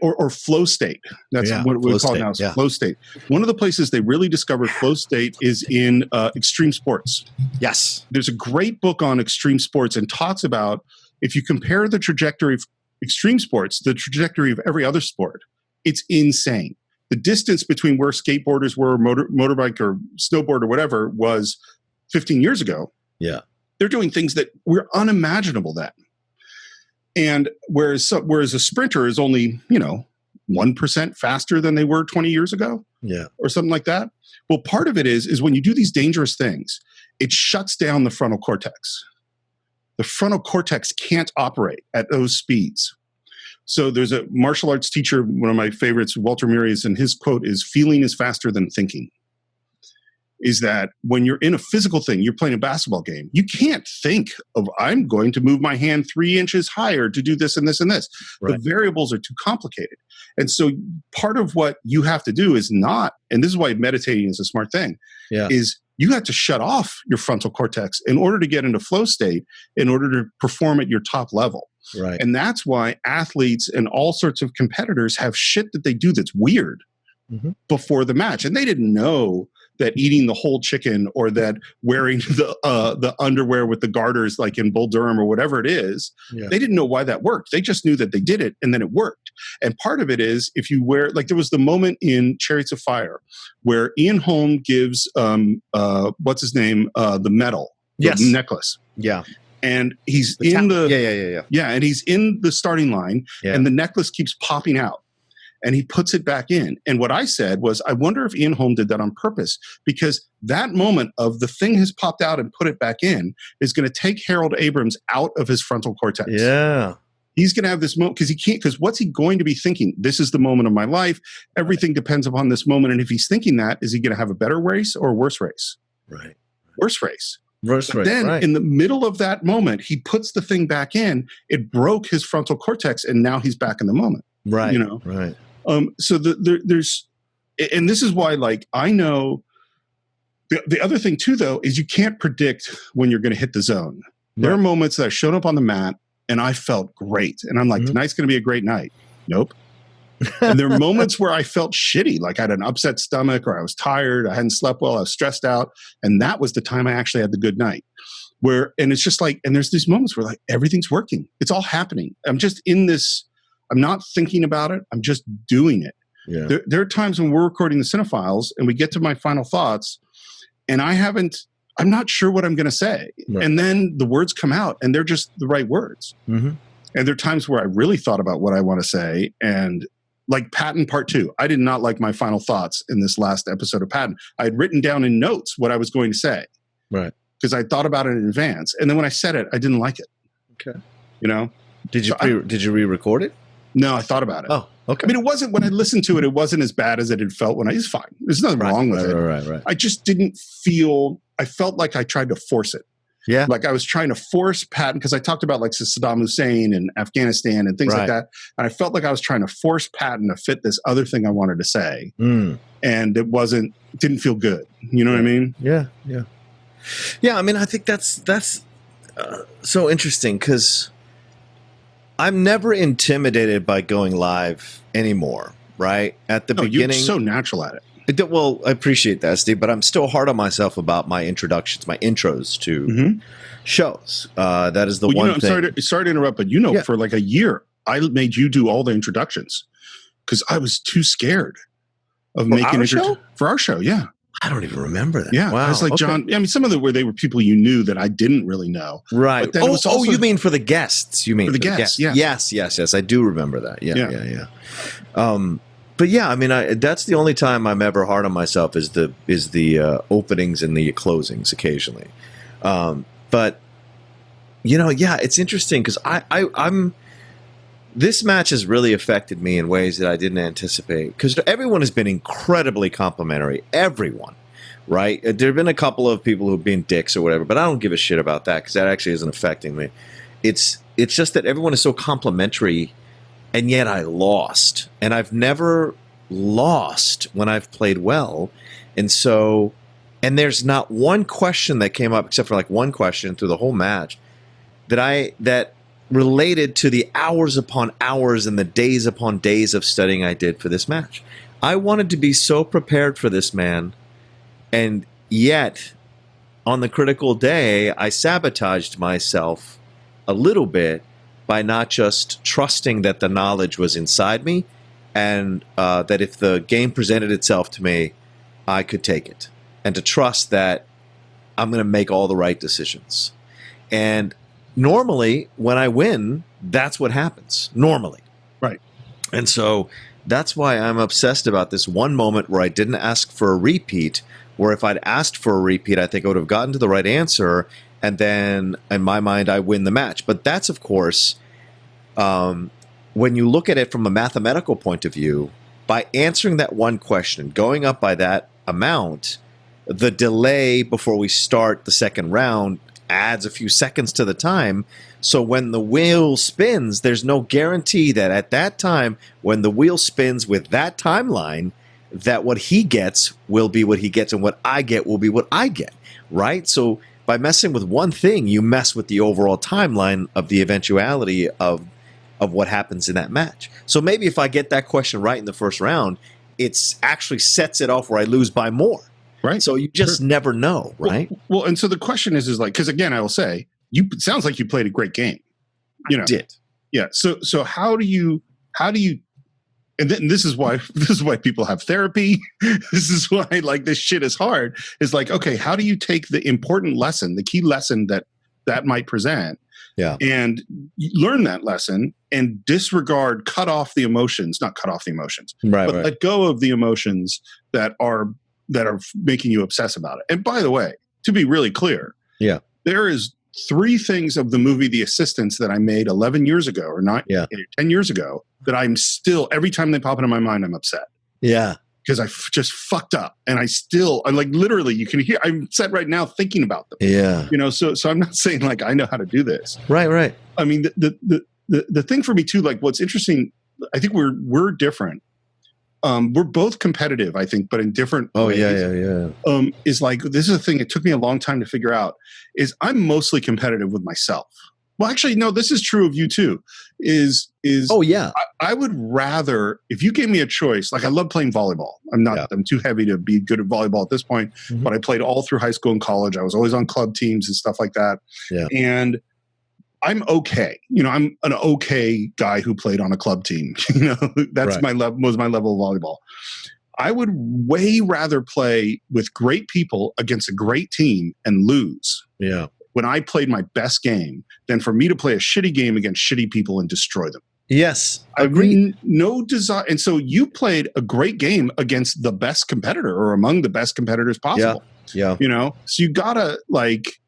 or flow state. That's what we call it now, is flow state. One of the places they really discovered flow state is in extreme sports. Yes. There's a great book on extreme sports and talks about, if you compare the trajectory of extreme sports, the trajectory of every other sport, it's insane. The distance between where skateboarders were, motorbike or snowboard or whatever, was 15 years ago. Yeah. They're doing things that were unimaginable then. And whereas a sprinter is only, 1% faster than they were 20 years ago, or something like that. Well, part of it is when you do these dangerous things, it shuts down the frontal cortex. The frontal cortex can't operate at those speeds. So there's a martial arts teacher, one of my favorites, Walter Murias, and his quote is, feeling is faster than thinking. Is that when you're in a physical thing, you're playing a basketball game, you can't think of, I'm going to move my hand 3 inches higher to do this and this and this. Right. The variables are too complicated. And so part of what you have to do is not, and this is why meditating is a smart thing, is you have to shut off your frontal cortex in order to get into flow state, in order to perform at your top level. Right. And that's why athletes and all sorts of competitors have shit that they do that's weird before the match. And they didn't know that eating the whole chicken or that wearing the underwear with the garters like in Bull Durham or whatever it is, they didn't know why that worked. They just knew that they did it and then it worked. And part of it is if you wear, like there was the moment in Chariots of Fire where Ian Holm gives, what's his name, the medal, the necklace. Yeah. And he's and he's in the starting line and the necklace keeps popping out. And he puts it back in. And what I said was, I wonder if Ian Holm did that on purpose, because that moment of the thing has popped out and put it back in is going to take Harold Abrams out of his frontal cortex. Yeah. He's going to have this moment because he can't, because what's he going to be thinking? This is the moment of my life. Everything depends upon this moment. And if he's thinking that, is he going to have a better race or a worse race? Right. Worse race. Then in the middle of that moment, he puts the thing back in. It broke his frontal cortex, and now he's back in the moment. Right. Right. So there's, and this is why, like, I know the other thing too, though, is you can't predict when you're going to hit the zone. There are moments that I've shown up on the mat and I felt great. And I'm like, tonight's going to be a great night. Nope. And there are moments where I felt shitty, like I had an upset stomach or I was tired, I hadn't slept well, I was stressed out. And that was the time I actually had the good night. And it's just like, and there's these moments where like everything's working. It's all happening. I'm just in this, I'm not thinking about it. I'm just doing it. Yeah. There are times when we're recording the Cine-Files and we get to my final thoughts and I haven't I'm not sure what I'm going to say. Right. And then the words come out and they're just the right words. Mm-hmm. And there are times where I really thought about what I want to say. And like Patton Part 2, I did not like my final thoughts in this last episode of Patton. I had written down in notes what I was going to say. Right. Because I thought about it in advance. And then when I said it, I didn't like it. Okay. You know? Did you re-record it? No, I thought about it. Oh, okay. I mean, it wasn't, when I listened to it, it wasn't as bad as it had felt when it's fine. There's nothing wrong with it. Right. I just didn't feel, I felt like I tried to force it. Yeah. Like I was trying to force Patton, because I talked about like Saddam Hussein and Afghanistan and things like that. And I felt like I was trying to force Patton to fit this other thing I wanted to say. And it didn't feel good. You know what I mean? Yeah. I mean, I think that's so interesting, because I'm never intimidated by going live anymore, right? At the beginning. You're so natural at it. Well, I appreciate that, Steve, but I'm still hard on myself about my introductions, my intros to shows. That is the one thing. I'm sorry to interrupt, but for like a year, I made you do all the introductions because I was too scared of making it for our show. Yeah. I don't even remember that. Yeah. Wow. I was like, John, I mean, some of them they were people you knew that I didn't really know. Right. But then you mean for the guests? You mean for the guests? Yeah. Yes. I do remember that. Yeah. But yeah, I mean, that's the only time I'm ever hard on myself is the openings and the closings occasionally. But it's interesting because I'm this match has really affected me in ways that I didn't anticipate, because everyone has been incredibly complimentary. Everyone, right? There have been a couple of people who've been dicks or whatever, but I don't give a shit about that because that actually isn't affecting me. It's just that everyone is so complimentary. And yet I lost. And I've never lost when I've played well. And there's not one question that came up, except for like one question through the whole match, that related to the hours upon hours and the days upon days of studying I did for this match. I wanted to be so prepared for this man. And yet, on the critical day, I sabotaged myself a little bit by not just trusting that the knowledge was inside me and that if the game presented itself to me, I could take it. And to trust that I'm going to make all the right decisions. And normally, when I win, that's what happens. Normally. Right. And so that's why I'm obsessed about this one moment where I didn't ask for a repeat, where if I'd asked for a repeat, I think I would have gotten to the right answer. And then, in my mind, I win the match. But that's, of course, when you look at it from a mathematical point of view, by answering that one question, going up by that amount, the delay before we start the second round adds a few seconds to the time. So when the wheel spins, there's no guarantee that at that time, when the wheel spins with that timeline, that what he gets will be what he gets and what I get will be what I get, right? So by messing with one thing, you mess with the overall timeline of the eventuality of what happens in that match. So maybe if I get that question right in the first round, it's actually sets it off where I lose by more. Right. So you just never know, right? Well, and so the question is like, because again, I will say, it sounds like you played a great game. I did. Yeah. So how do you, and then this is why people have therapy. This is why like this shit is hard. Is like, okay, how do you take the important lesson, the key lesson that might present, and learn that lesson and cut off the emotions, right? But let go of the emotions that are making you obsess about it. And by the way, to be really clear, there is 3 things of the movie The Assistants that I made 11 years ago or 10 years ago that I'm still, every time they pop into my mind, I'm upset. Yeah. Because I just fucked up. And I'm like, literally, you can hear, I'm upset right now thinking about them. Yeah. So I'm not saying like, I know how to do this. Right. I mean, the thing for me too, like what's interesting, I think we're different. We're both competitive, I think, but in different ways. Yeah. Is like, this is a thing it took me a long time to figure out, is I'm mostly competitive with myself. Well, actually, no, this is true of you too. I would rather, if you gave me a choice, like I love playing volleyball. I'm too heavy to be good at volleyball at this point, but I played all through high school and college. I was always on club teams and stuff like that. Yeah. And I'm okay. I'm an okay guy who played on a club team. That's my level, was my level of volleyball. I would way rather play with great people against a great team and lose when I played my best game than for me to play a shitty game against shitty people and destroy them. Yes, agreed. No desire. And so you played a great game against the best competitor or among the best competitors possible. Yeah. You know, so you gotta like,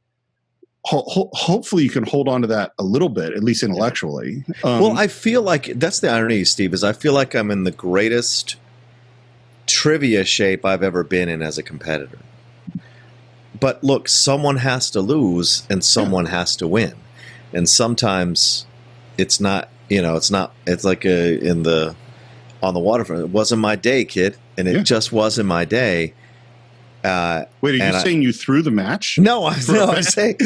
hopefully you can hold on to that a little bit, at least intellectually. Well, I feel like that's the irony, Steve, is I feel like I'm in the greatest trivia shape I've ever been in as a competitor. But look, someone has to lose and someone has to win. And sometimes it's not, it's like on the waterfront. It wasn't my day, kid. And it just wasn't my day. Wait, are you saying you threw the match? No, I'm saying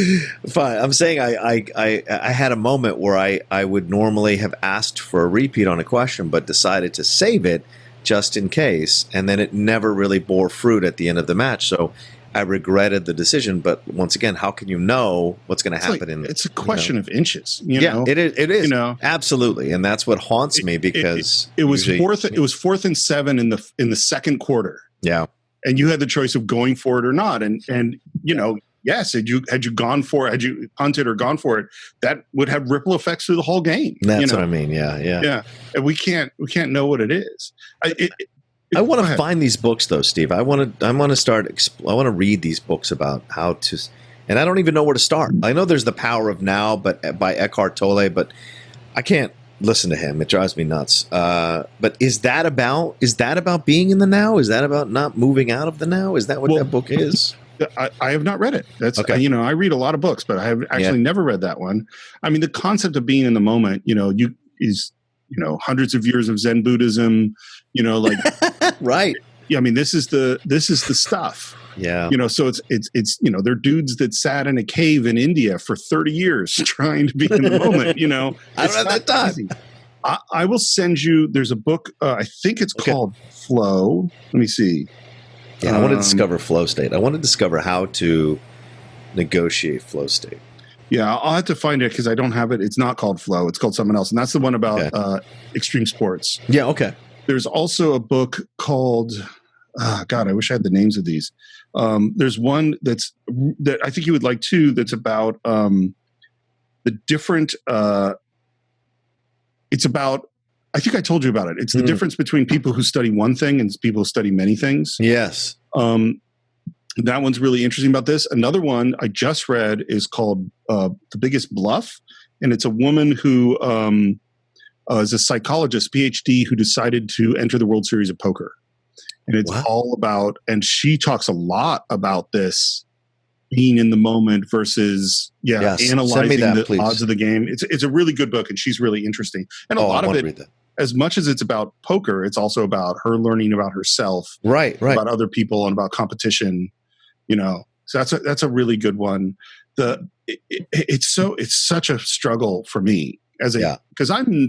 fine. I'm saying I had a moment where I would normally have asked for a repeat on a question, but decided to save it just in case, and then it never really bore fruit at the end of the match. So I regretted the decision. But once again, how can you know what's going to happen? It's a question of inches. You know? It is. Absolutely, and that's what haunts me because it was fourth. It was 4th and 7 in the second quarter. Yeah. And you had the choice of going for it or not. And yes, had you gone for it, had you punted or gone for it, that would have ripple effects through the whole game. That's what I mean. Yeah. And we can't know what it is. I want to find these books though, Steve. I want to read these books about how to, and I don't even know where to start. I know there's The Power of Now, but by Eckhart Tolle, but I can't listen to him. It drives me nuts. But is that about being in the now? Is that about not moving out of the now? Is that what that book is? I have not read it. That's okay. I read a lot of books, but I have actually never read that one. I mean, the concept of being in the moment, hundreds of years of Zen Buddhism, like right. Yeah, I mean, this is the stuff. Yeah. So it's they're dudes that sat in a cave in India for 30 years trying to be in the moment, I don't have that time. I will send you, there's a book, I think it's called Flow. Let me see. Yeah, I want to discover flow state. I want to discover how to negotiate flow state. Yeah, I'll have to find it because I don't have it. It's not called Flow. It's called something else. And that's the one about extreme sports. Yeah, okay. There's also a book called, God, I wish I had the names of these. There's one that I think you would like too, that's about the different, it's about, I think I told you about it. It's the difference between people who study one thing and people who study many things. Yes. That one's really interesting about this. Another one I just read is called The Biggest Bluff. And it's a woman who is a psychologist, PhD, who decided to enter the World Series of Poker. And it's all about, and she talks a lot about this being in the moment versus analyzing the odds of the game. It's a really good book, and she's really interesting. And a lot of it, as much as it's about poker, it's also about her learning about herself, right, about other people, and about competition. So that's a really good one. It's such a struggle for me because I'm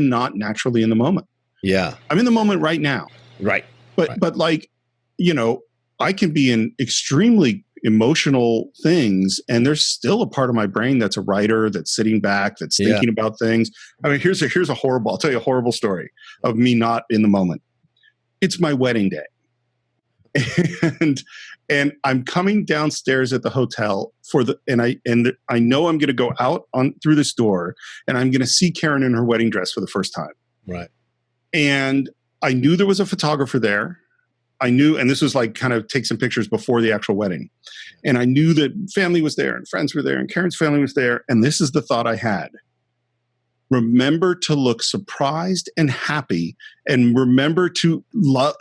not naturally in the moment. Yeah, I'm in the moment right now. Right. But like, I can be in extremely emotional things, and there's still a part of my brain that's a writer, that's sitting back, that's thinking about things. I mean, here's a horrible, I'll tell you a horrible story of me not in the moment. It's my wedding day. And I'm coming downstairs at the hotel and I know I'm going to go out through this door, and I'm going to see Karen in her wedding dress for the first time. Right. And I knew there was a photographer there. I knew, and this was like kind of take some pictures before the actual wedding. And I knew that family was there and friends were there and Karen's family was there. And this is the thought I had. Remember to look surprised and happy, and remember to love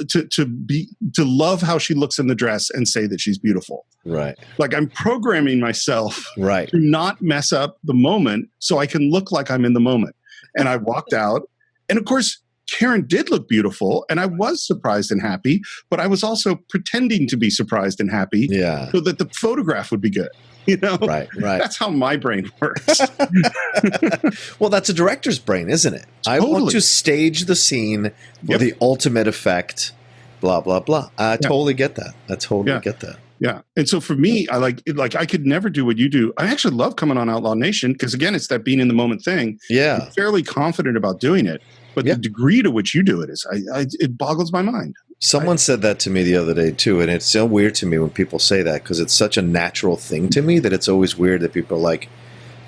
how she looks in the dress and say that she's beautiful. Right. Like I'm programming myself to not mess up the moment so I can look like I'm in the moment. And I walked out, and of course, Karen did look beautiful, and I was surprised and happy, but I was also pretending to be surprised and happy so that the photograph would be good. Right. That's how my brain works. Well, that's a director's brain, isn't it? Totally. I want to stage the scene for the ultimate effect, blah, blah, blah. I totally get that. I totally get that. Yeah. And so for me, I I could never do what you do. I actually love coming on Outlaw Nation because, again, it's that being in the moment thing. Yeah. I'm fairly confident about doing it. But Yeah. the degree to which you do it is, it boggles my mind. Someone said that to me the other day too, and it's so weird to me when people say that because it's such a natural thing to me that it's always weird that people are like,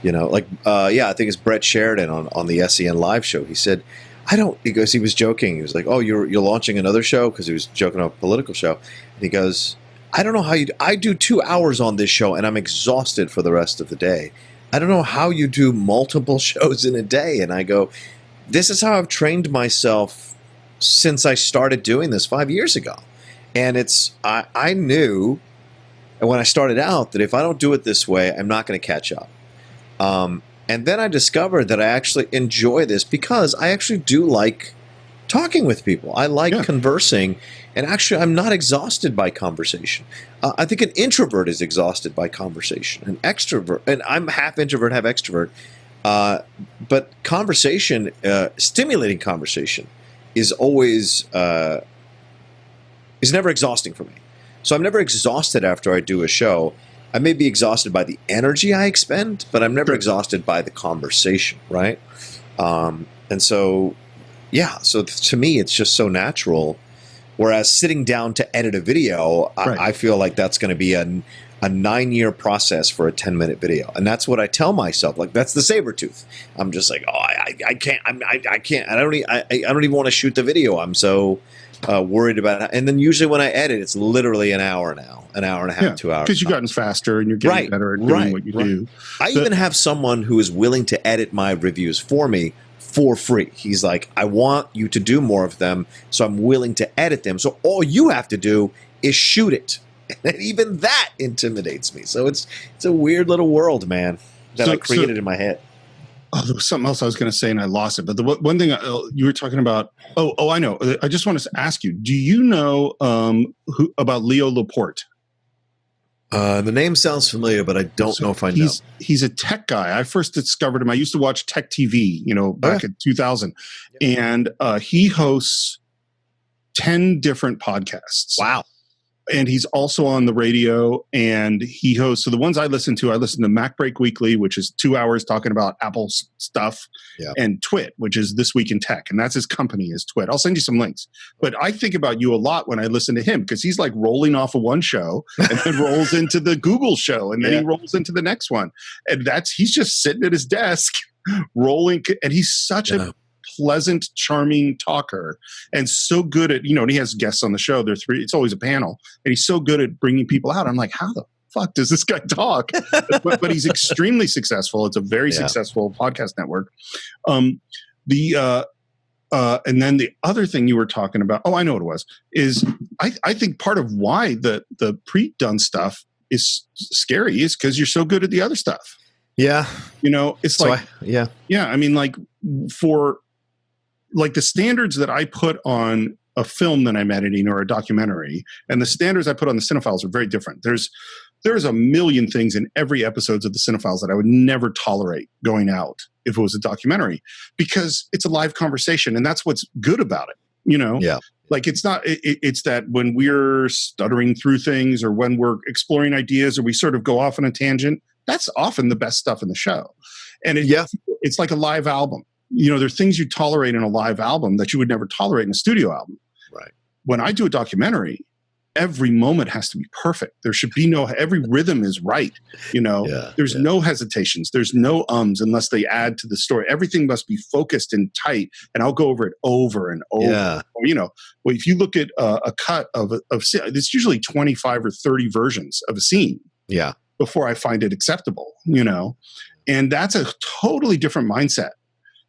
I think it's Brett Sheridan on the SEN live show. He said, he was joking. He was like, oh, you're launching another show, because he was joking on a political show. And he goes, I don't know how I do 2 hours on this show and I'm exhausted for the rest of the day. I don't know how you do multiple shows in a day. And I go, this is how I've trained myself since I started doing this 5 years ago. And I knew when I started out that if I don't do it this way, I'm not going to catch up. And then I discovered that I actually enjoy this because I actually do like talking with people. I like conversing, and actually I'm not exhausted by conversation. I think an introvert is exhausted by conversation. An extrovert, and I'm half introvert, half extrovert, but conversation, stimulating conversation is always, is never exhausting for me. So I'm never exhausted after I do a show. I may be exhausted by the energy I expend, but I'm never exhausted by the conversation, right? And so, so to me, it's just so natural. Whereas sitting down to edit a video, I feel like that's going to be a 9-year process for a 10-minute video. And that's what I tell myself. Like, that's the saber tooth. I'm just like, oh, I can't. I can't. I don't even want to shoot the video. I'm so worried about it. And then usually when I edit, it's literally an hour now, an hour and a half, 2 hours. Because you've gotten faster and you're getting better at doing what you do. I even have someone who is willing to edit my reviews for me for free. He's like, I want you to do more of them, so I'm willing to edit them. So all you have to do is shoot it. And even that intimidates me. So it's a weird little world, man, that I created in my head. Oh, there was something else I was going to say and I lost it. But the one thing you were talking about. Oh, I know. I just wanted to ask you. Do you know about Leo Laporte? The name sounds familiar, but I don't know if I know. He's a tech guy. I first discovered him. I used to watch Tech TV, back in 2000, and he hosts 10 different podcasts. Wow. And he's also on the radio, and he hosts. So the ones I listen to Mac Break Weekly, which is 2 hours talking about Apple stuff, and Twit, which is This Week in Tech. And that's his company is Twit. I'll send you some links. But I think about you a lot when I listen to him, because he's like rolling off of one show and then rolls into the Google show, and then he rolls into the next one. And he's just sitting at his desk rolling. And he's such a pleasant, charming talker, and so good at, and he has guests on the show. It's always a panel, and he's so good at bringing people out. I'm like, how the fuck does this guy talk? but he's extremely successful. It's a very successful podcast network. And then the other thing you were talking about, I know what it was, is I think part of why the pre-done stuff is scary is because you're so good at the other stuff. Yeah. It's so I mean, like, for like the standards that I put on a film that I'm editing or a documentary, and the standards I put on the Cine-Files are very different. There's a million things in every episodes of the Cine-Files that I would never tolerate going out if it was a documentary, because it's a live conversation, and that's what's good about it. Yeah. Like, it's not. It's that when we're stuttering through things, or when we're exploring ideas, or we sort of go off on a tangent, that's often the best stuff in the show. And it's like a live album. There's things you tolerate in a live album that you would never tolerate in a studio album. Right. When I do a documentary, every moment has to be perfect. There should be every rhythm is right. There's no hesitations. There's no ums unless they add to the story. Everything must be focused and tight. And I'll go over it over and over. Yeah. Well, if you look at a cut of it's usually 25 or 30 versions of a scene. Yeah. Before I find it acceptable, and that's a totally different mindset.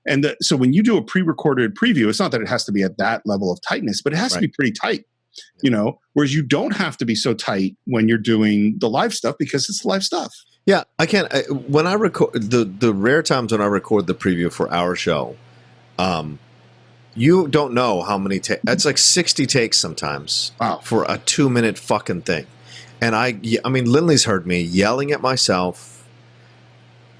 And so when you do a pre-recorded preview, it's not that it has to be at that level of tightness, but it has to be pretty tight, whereas you don't have to be so tight when you're doing the live stuff, because it's live stuff. Yeah, I can't. When I record the rare times when I record the preview for our show, you don't know how many takes. It's like 60 takes sometimes for a 2-minute fucking thing. And I mean, Lindley's heard me yelling at myself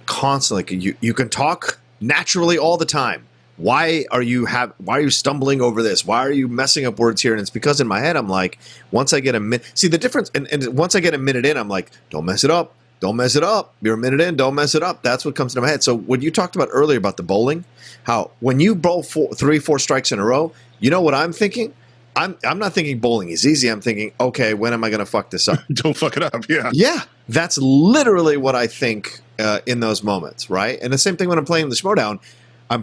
constantly. You can talk naturally all the time. Why are you stumbling over this? Why are you messing up words here? And it's because in my head I'm like, once I get a minute, see the difference. And once I get a minute in, I'm like, don't mess it up. Don't mess it up. You're a minute in. Don't mess it up. That's what comes to my head. So when you talked about earlier about the bowling, how when you bowl 3-4 strikes in a row, you know what I'm thinking? I'm not thinking bowling is easy. I'm thinking, okay, when am I going to fuck this up? Don't fuck it up. Yeah. Yeah, that's literally what I think in those moments, right? And the same thing when I'm playing the Schmodown. I'm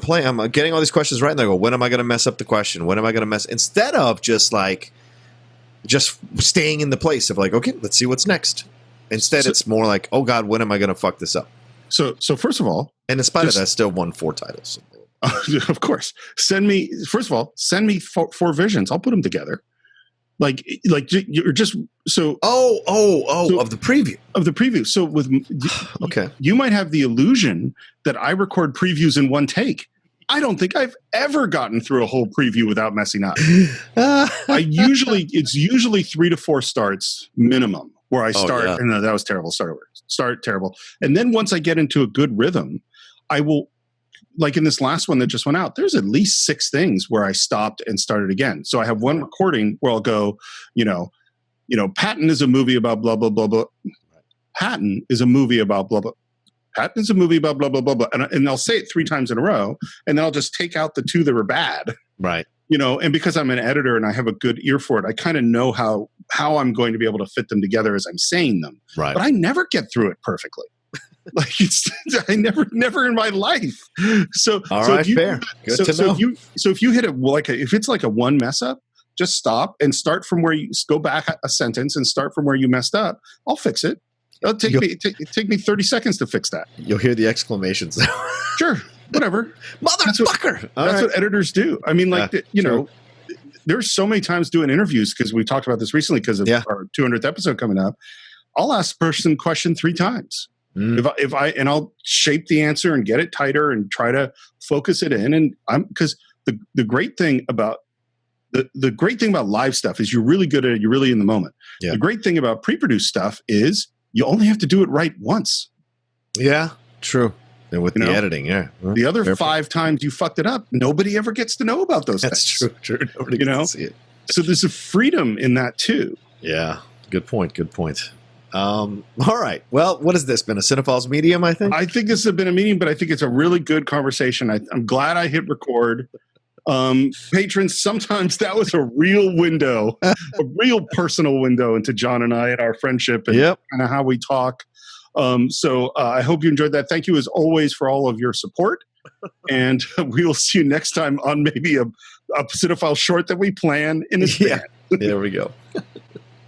getting all these questions right, and I go, when am I going to mess up the question? When am I going to mess? Instead of just staying in the place of like, okay, let's see what's next. Instead, it's more like, oh God, when am I going to fuck this up? So first of all, and in spite of that, I still won 4 titles. Of course, send me four visions. I'll put them together. Like you're just so. So, of the preview. So with okay, you might have the illusion that I record previews in one take. I don't think I've ever gotten through a whole preview without messing up. It's usually 3 to 4 starts minimum where I start. Yeah. No, that was terrible. Start terrible. And then once I get into a good rhythm, I will, like in this last one that just went out, there's at least 6 things where I stopped and started again. So I have one recording where I'll go, Patton is a movie about blah, blah, blah, blah. Patton is a movie about blah, blah. Patton is a movie about blah, blah, blah, blah. And I'll say it 3 times in a row, and then I'll just take out the 2 that were bad. Right. And because I'm an editor and I have a good ear for it, I kind of know how I'm going to be able to fit them together as I'm saying them. Right. But I never get through it perfectly. I never in my life. So all right, fair. Good to know. If you hit if it's like a one mess up, just stop and start from where you go back a sentence and start from where you messed up. I'll fix it. It'll take me 30 seconds to fix that. You'll hear the exclamations. Sure, whatever. Motherfucker. That's what editors do. I mean, there's so many times doing interviews because we talked about this recently because of our 200th episode coming up. I'll ask person question 3 times. And I'll shape the answer and get it tighter and try to focus it in. And because the great thing about the great thing about live stuff is you're really good at it. You're really in the moment. Yeah. The great thing about pre-produced stuff is you only have to do it right once. Yeah, true. And with the editing, well, the other 5 times you fucked it up, nobody ever gets to know about those things. That's true. Nobody gets to see it. So there's a freedom in that too. Yeah, good point. All right. Well, what has this been? A Cine-Files medium, I think? I think this has been a medium, but I think it's a really good conversation. I'm glad I hit record. Patrons, sometimes that was a real window, a real personal window into John and I and our friendship and kind of how we talk. So I hope you enjoyed that. Thank you as always for all of your support. And we will see you next time on maybe a Cine-File short that we plan in advance. There we go.